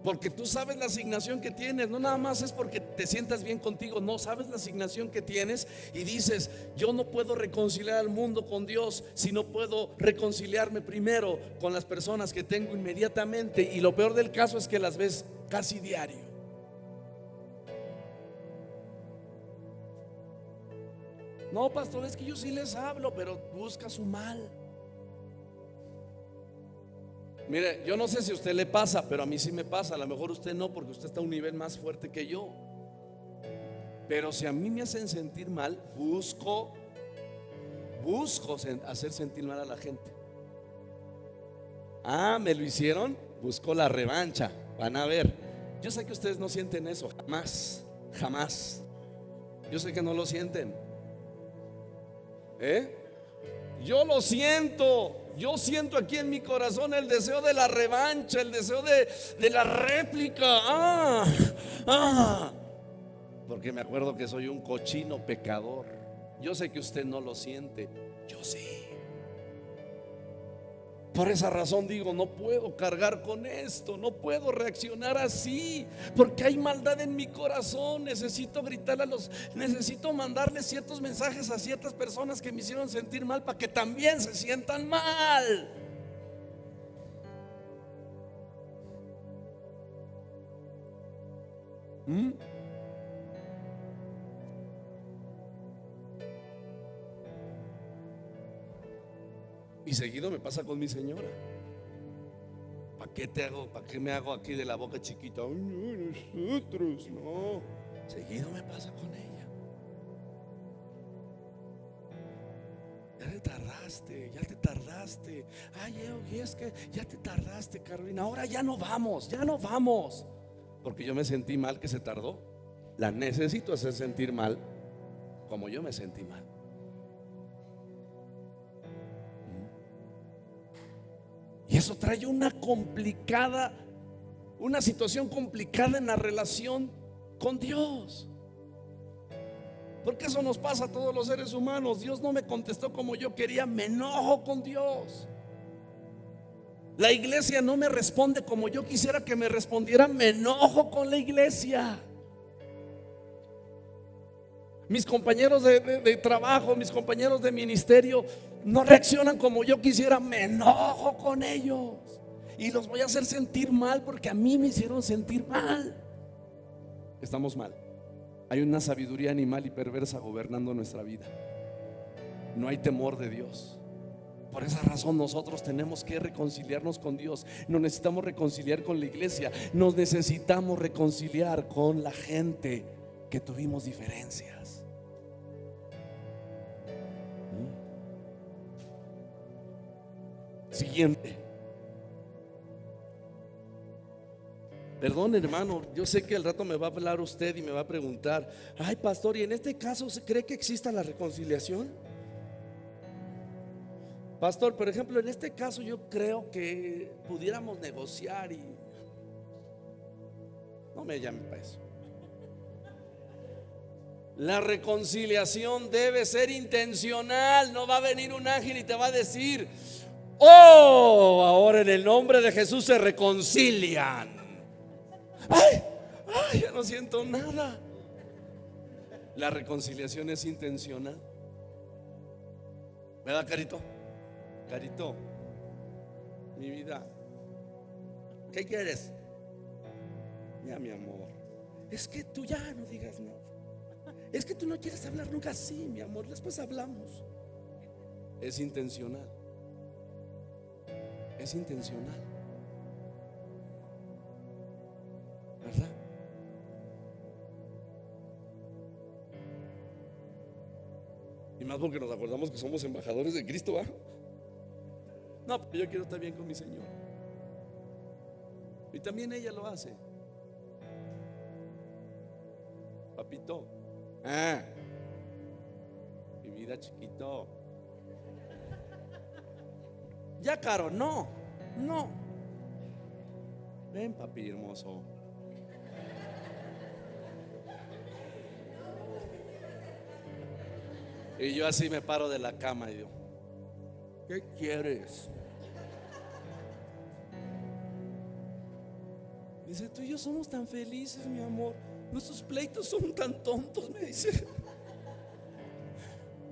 porque tú sabes la asignación que tienes. No nada más es porque te sientas bien contigo, no, sabes la asignación que tienes y dices: yo no puedo reconciliar al mundo con Dios si no puedo reconciliarme primero con las personas que tengo inmediatamente. Y lo peor del caso es que las ves casi diario. No, pastor, es que yo sí les hablo, pero busca su mal. Mire, yo no sé si a usted le pasa, pero a mí sí me pasa. A lo mejor usted no, porque usted está a un nivel más fuerte que yo. Pero si a mí me hacen sentir mal, busco hacer sentir mal a la gente. Ah, me lo hicieron, busco la revancha. Van a ver. Yo sé que ustedes no sienten eso, jamás, jamás. Yo sé que no lo sienten. Yo lo siento. Yo siento aquí en mi corazón el deseo de la revancha, el deseo de la réplica. Porque me acuerdo que soy un cochino pecador. Yo sé que usted no lo siente, yo sí. Por esa razón digo: no puedo cargar con esto, no puedo reaccionar así, porque hay maldad en mi corazón. Necesito gritar necesito mandarles ciertos mensajes a ciertas personas que me hicieron sentir mal, para que también se sientan mal. Y seguido me pasa con mi señora. ¿Para qué me hago aquí de la boca chiquita? Ay, no, nosotros no. Seguido me pasa con ella. Ya te tardaste. Ay, y es que ya te tardaste, Carolina. Ahora ya no vamos. Porque yo me sentí mal que se tardó. La necesito hacer sentir mal como yo me sentí mal. Y eso trae una situación complicada en la relación con Dios. Porque eso nos pasa a todos los seres humanos. Dios no me contestó como yo quería, me enojo con Dios. La iglesia no me responde como yo quisiera que me respondiera, me enojo con la iglesia. Mis compañeros de trabajo, mis compañeros de ministerio no reaccionan como yo quisiera, me enojo con ellos y los voy a hacer sentir mal porque a mí me hicieron sentir mal. Estamos mal. Hay una sabiduría animal y perversa gobernando nuestra vida. No hay temor de Dios. Por esa razón nosotros tenemos que reconciliarnos con Dios. Nos necesitamos reconciliar con la iglesia. Nos necesitamos reconciliar con la gente que tuvimos diferencias. Siguiente. Perdón, hermano, yo sé que al rato me va a hablar usted y me va a preguntar: ay, pastor, ¿y en este caso se cree que exista la reconciliación? Pastor, por ejemplo, en este caso yo creo que pudiéramos negociar y... No me llame para eso. La reconciliación debe ser intencional. No va a venir un ángel y te va a decir: oh, ahora en el nombre de Jesús se reconcilian. Ay, ya no siento nada. La reconciliación es intencional. ¿Verdad, Carito? Carito, mi vida, ¿qué quieres? Ya, mi amor, es que tú ya no digas nada. Es que tú no quieres hablar nunca. Sí, mi amor, después hablamos. Es intencional. Es intencional. ¿verdad? Y más porque nos acordamos que somos embajadores de Cristo, ¿va? No, pero yo quiero estar bien con mi Señor. Y también ella lo hace. Papito, mi vida, chiquito. Ya, Caro, no. Ven, papi hermoso. Y yo así me paro de la cama y digo, ¿qué quieres? Dice, tú y yo somos tan felices, mi amor. Nuestros pleitos son tan tontos, me dice.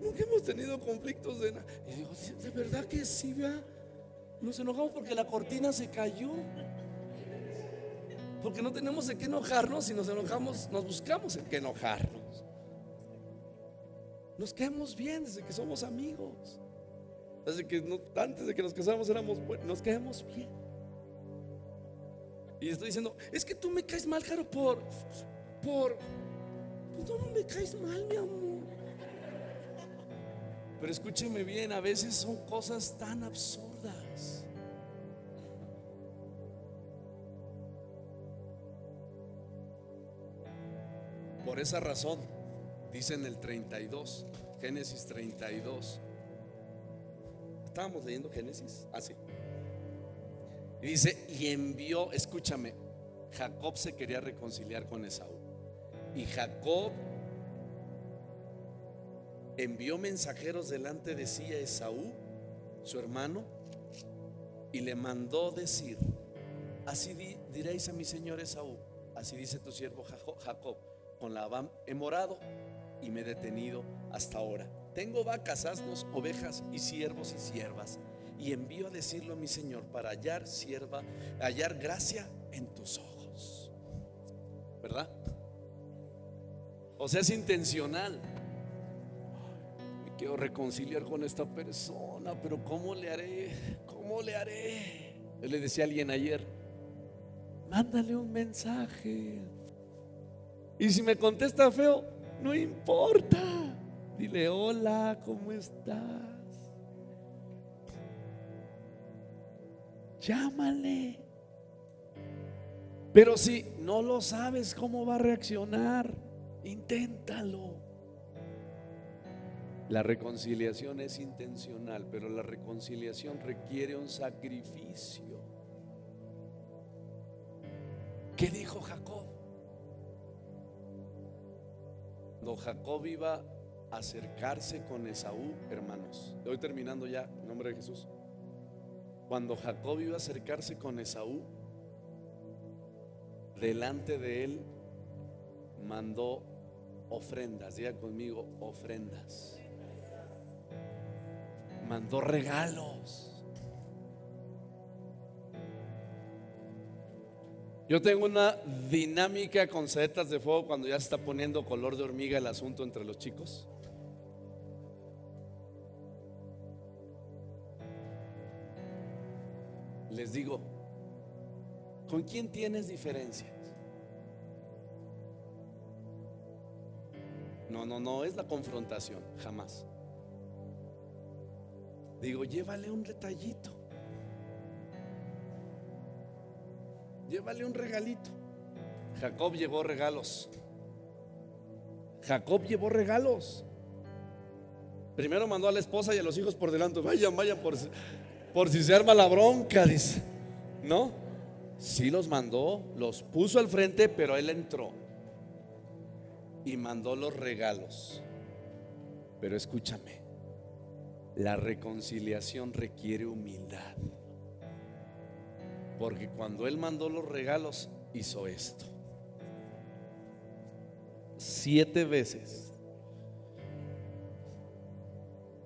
Nunca hemos tenido conflictos de nada. Y digo, ¿de verdad que sí, vea? Nos enojamos porque la cortina se cayó. Porque no tenemos en qué enojarnos. Si nos enojamos, nos buscamos en qué enojarnos. Nos caemos bien desde que somos amigos. Antes de que nos casáramos éramos buenos, nos caemos bien. Y estoy diciendo, es que tú me caes mal, Caro, pues no me caes mal, mi amor. Pero escúcheme bien, a veces son cosas tan absurdas. Por esa razón, dice en el 32, Génesis 32. Estábamos leyendo Génesis, así. Y dice, y envió, escúchame, Jacob se quería reconciliar con Esaú. Y Jacob envió mensajeros delante de sí a Esaú, su hermano, y le mandó decir, así diréis a mi señor Esaú, así dice tu siervo Jacob, con Labán he morado y me he detenido hasta ahora. Tengo vacas, asnos, ovejas y siervos y siervas, y envío a decirlo a mi señor para hallar gracia en tus ojos. ¿Verdad? O sea, es intencional. Me quiero reconciliar con esta persona, pero ¿cómo le haré? Yo le decía a alguien ayer, mándale un mensaje. Y si me contesta feo, no importa. Dile, hola, ¿cómo estás? Llámale. Pero si no lo sabes cómo va a reaccionar, inténtalo. La reconciliación es intencional, pero la reconciliación requiere un sacrificio. ¿Qué dijo Jacob? Cuando Jacob iba a acercarse con Esaú, hermanos, estoy terminando ya, en nombre de Jesús. Cuando Jacob iba a acercarse con Esaú, delante de él mandó ofrendas. Diga conmigo, ofrendas. Mandó regalos. Yo tengo una dinámica con saetas de fuego cuando ya se está poniendo color de hormiga el asunto entre los chicos. Les digo, ¿con quién tienes diferencias? No es la confrontación, jamás. Digo, llévale un detallito, llévale un regalito. Jacob llevó regalos. Primero mandó a la esposa y a los hijos por delante. Vayan por si se arma la bronca, dice. No, sí los mandó, los puso al frente, pero él entró y mandó los regalos. Pero escúchame, la reconciliación requiere humildad, porque cuando él mandó los regalos hizo esto 7 veces,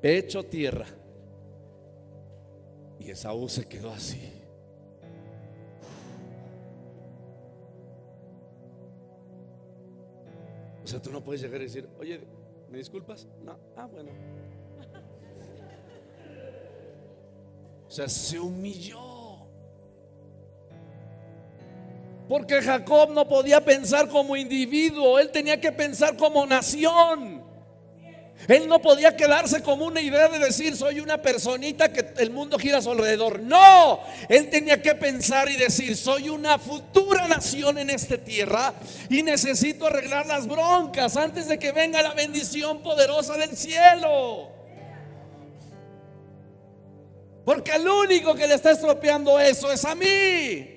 pecho tierra, y Esaú se quedó así. O sea, tú no puedes llegar y decir, oye, ¿me disculpas? No, bueno. O sea, se humilló. Porque Jacob no podía pensar como individuo, él tenía que pensar como nación. Él no podía quedarse como una idea de decir soy una personita que el mundo gira a su alrededor. No, él tenía que pensar y decir soy una futura nación en esta tierra y necesito arreglar las broncas antes de que venga la bendición poderosa del cielo. Porque el único que le está estropeando eso es a mí.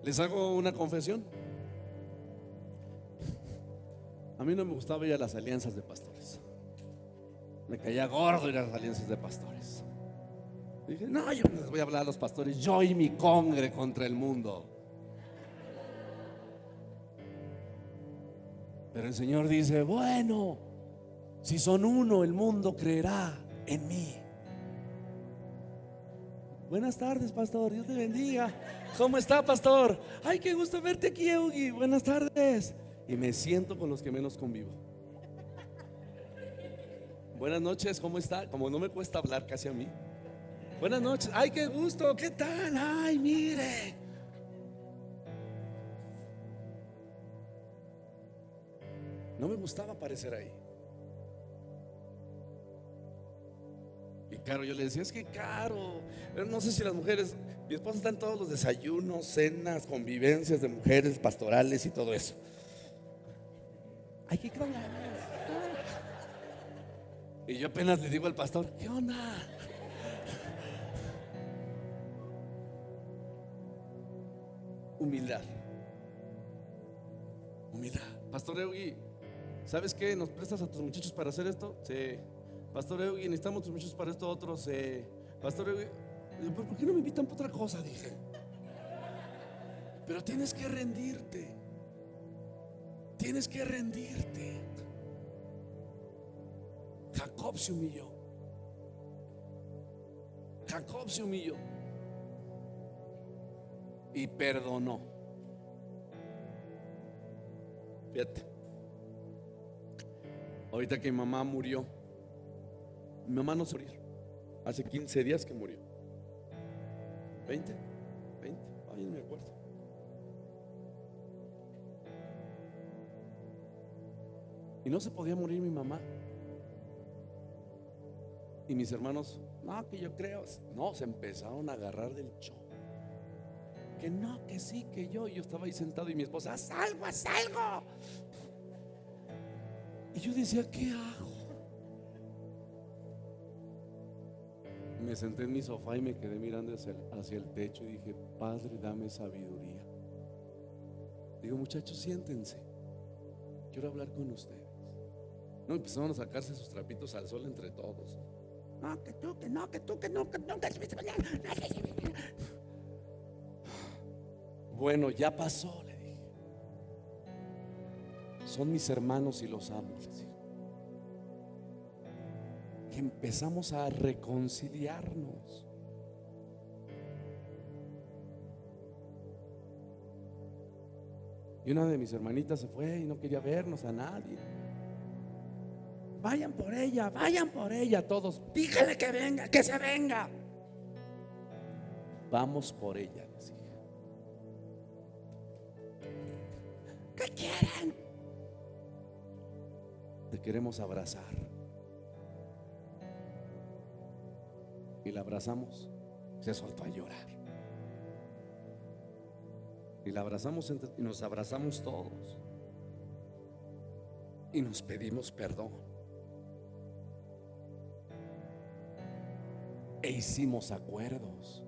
¿Les hago una confesión? A mí no me gustaba ir a las alianzas de pastores. Me caía gordo ir a las alianzas de pastores. Dije, no, yo no les voy a hablar a los pastores, yo y mi congre contra el mundo. Pero el Señor dice, bueno, si son uno, el mundo creerá en mí. Buenas tardes, pastor, Dios te bendiga. ¿Cómo está, pastor? Ay, qué gusto verte aquí, Eugi. Buenas tardes. Y me siento con los que menos convivo. Buenas noches, ¿cómo está? Como no me cuesta hablar casi a mí. Buenas noches, ay, qué gusto, ¿qué tal? Ay, mire. No me gustaba aparecer ahí. Y Caro, yo le decía, es que Caro, no sé si las mujeres, mi esposa está en todos los desayunos, cenas, convivencias de mujeres, pastorales y todo eso. Ay, qué caro. Y yo apenas le digo al pastor, ¿qué onda? Humildad. Humildad. Pastor Eugi, ¿sabes qué? ¿Nos prestas a tus muchachos para hacer esto? Sí. Pastor Eugi, necesitamos tus muchachos para esto otro. Sí. Pastor Eugi, ¿por qué no me invitan para otra cosa? Dije. Pero tienes que rendirte. Tienes que rendirte. Jacob se humilló. Jacob se humilló y perdonó. Fíjate, ahorita que mi mamá murió, mi mamá no se murió. Hace 15 días que murió. 20, ay, no me acuerdo. Y no se podía morir mi mamá. Y mis hermanos, no, que yo creo. No, se empezaron a agarrar del show. Que no, que sí, que yo. Y yo estaba ahí sentado y mi esposa, haz algo, haz algo. Y yo decía, ¿qué hago? Me senté en mi sofá y me quedé mirando hacia el techo y dije, Padre, dame sabiduría. Digo, muchachos, siéntense, quiero hablar con ustedes. No, empezaron a sacarse sus trapitos al sol entre todos. No, que tú, que no, que tú, que no, que no, que... Bueno, ya pasó, le dije. Son mis hermanos y los amo, les dije. Y empezamos a reconciliarnos. Y una de mis hermanitas se fue y no quería vernos a nadie. Vayan por ella todos. Dígale que venga, que se venga. Vamos por ella, les dije. ¿Qué quieren? Te queremos abrazar. Y la abrazamos. Se soltó a llorar. Y la abrazamos y nos abrazamos todos. Y nos pedimos perdón. E hicimos acuerdos.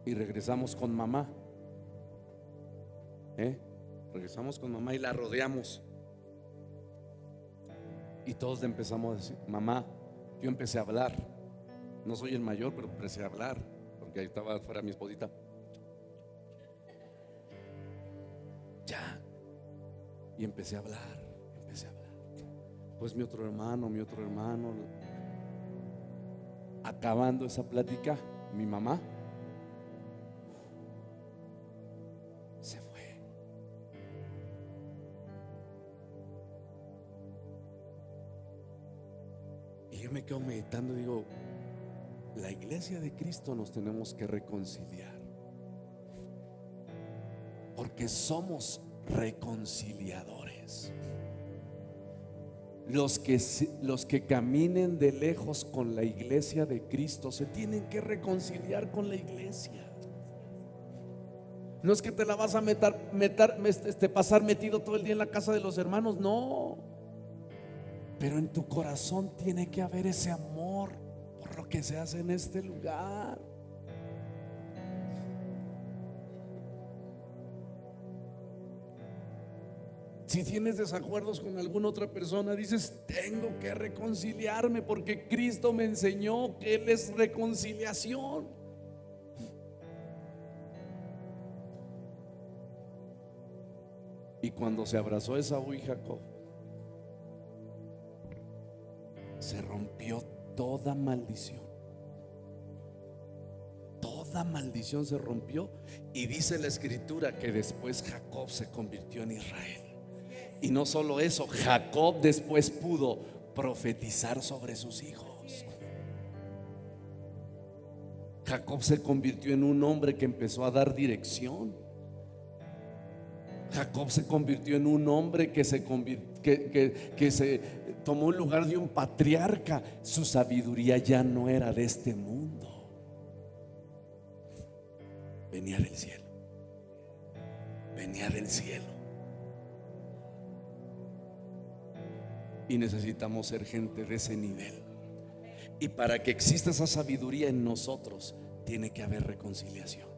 Y regresamos con mamá. Regresamos con mamá y la rodeamos. Y todos empezamos a decir, mamá, yo empecé a hablar. No soy el mayor, pero empecé a hablar. Porque ahí estaba afuera mi esposita. Ya. Y empecé a hablar. Pues mi otro hermano. Acabando esa plática, mi mamá se fue. yo me quedo meditando y digo, la iglesia de Cristo nos tenemos que reconciliar, porque somos reconciliadores. Los que caminen de lejos con la iglesia de Cristo se tienen que reconciliar con la iglesia. No es que te la vas a pasar metido todo el día en la casa de los hermanos, no. Pero en tu corazón tiene que haber ese amor por lo que se hace en este lugar. Si tienes desacuerdos con alguna otra persona, dices, tengo que reconciliarme porque Cristo me enseñó que Él es reconciliación. Y cuando se abrazó Esaú y Jacob, se rompió toda maldición. Toda maldición se rompió. Y dice la escritura que después Jacob se convirtió en Israel. Y no solo eso, Jacob después pudo profetizar sobre sus hijos. Jacob se convirtió en un hombre que empezó a dar dirección. Jacob se convirtió en un hombre que se tomó el lugar de un patriarca. Su sabiduría ya no era de este mundo, venía del cielo. Venía del cielo. Y necesitamos ser gente de ese nivel. Y para que exista esa sabiduría en nosotros, tiene que haber reconciliación.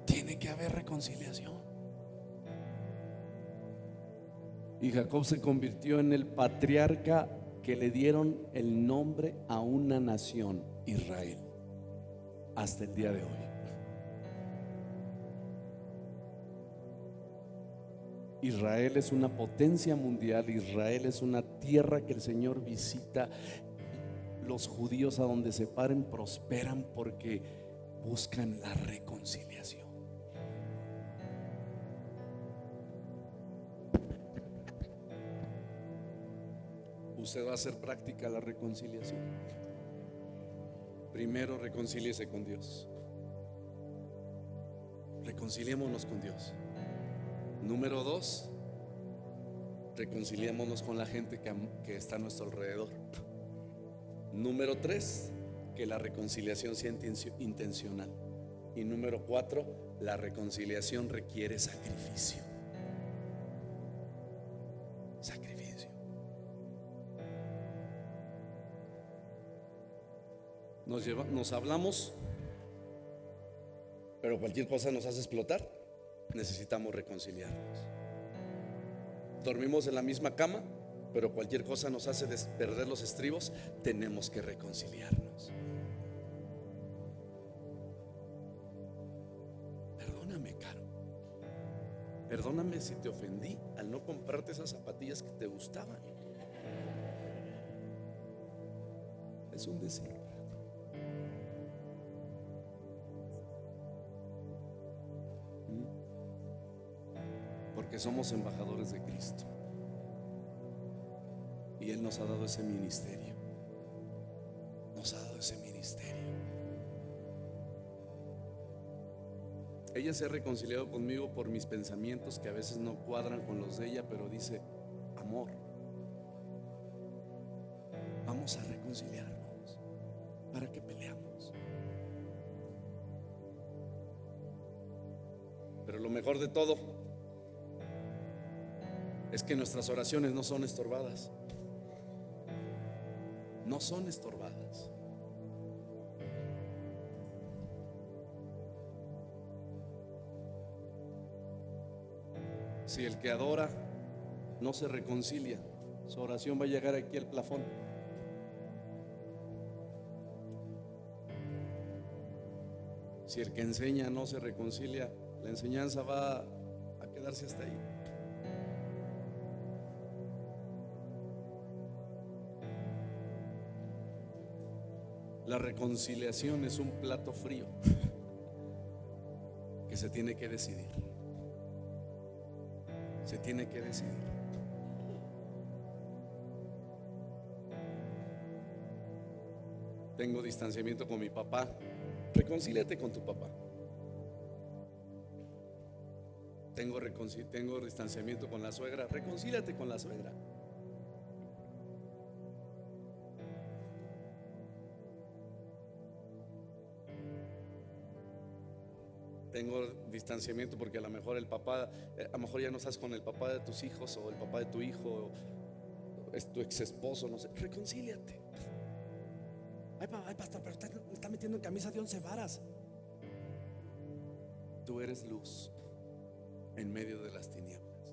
Tiene que haber reconciliación. Y Jacob se convirtió en el patriarca que le dieron el nombre a una nación, Israel, hasta el día de hoy. Israel es una potencia mundial. Israel es una tierra que el Señor visita. Los judíos a donde se paren prosperan porque buscan la reconciliación. Usted va a hacer práctica la reconciliación. Primero, reconcíliese con Dios. Reconciliémonos con Dios. Número 2, reconciliémonos con la gente que está a nuestro alrededor. Número 3, que la reconciliación sea intencional. Y número 4, la reconciliación requiere sacrificio. Sacrificio. Nos hablamos, pero cualquier cosa nos hace explotar. Necesitamos reconciliarnos. Dormimos en la misma cama, pero cualquier cosa nos hace perder los estribos. Tenemos que reconciliarnos. Perdóname, Caro. Perdóname si te ofendí al no comprarte esas zapatillas que te gustaban. Es un decir. Porque somos embajadores de Cristo y Él nos ha dado ese ministerio. Nos ha dado ese ministerio. Ella se ha reconciliado conmigo por mis pensamientos que a veces no cuadran con los de ella, pero dice: amor, vamos a reconciliarnos. ¿Para qué peleamos? Pero lo mejor de todo es que nuestras oraciones no son estorbadas. No son estorbadas. Si el que adora no se reconcilia, su oración va a llegar aquí al plafón. Si el que enseña no se reconcilia, la enseñanza va a quedarse hasta ahí. La reconciliación es un plato frío que se tiene que decidir. Se tiene que decidir. Tengo distanciamiento con mi papá. Reconcíliate con tu papá. Tengo distanciamiento con la suegra. Reconcíliate con la suegra. Tengo distanciamiento porque a lo mejor el papá, a lo mejor ya no estás con el papá de tus hijos o el papá de tu hijo, o es tu ex esposo, no sé. Reconcíliate. Ay, pastor, pero usted me está metiendo en camisa de 11 varas. Tú eres luz en medio de las tinieblas.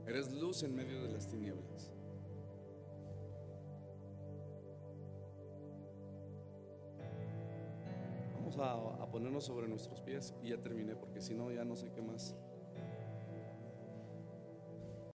Eres luz en medio de las tinieblas. Vamos a ponernos sobre nuestros pies y ya terminé, porque si no ya no sé qué más.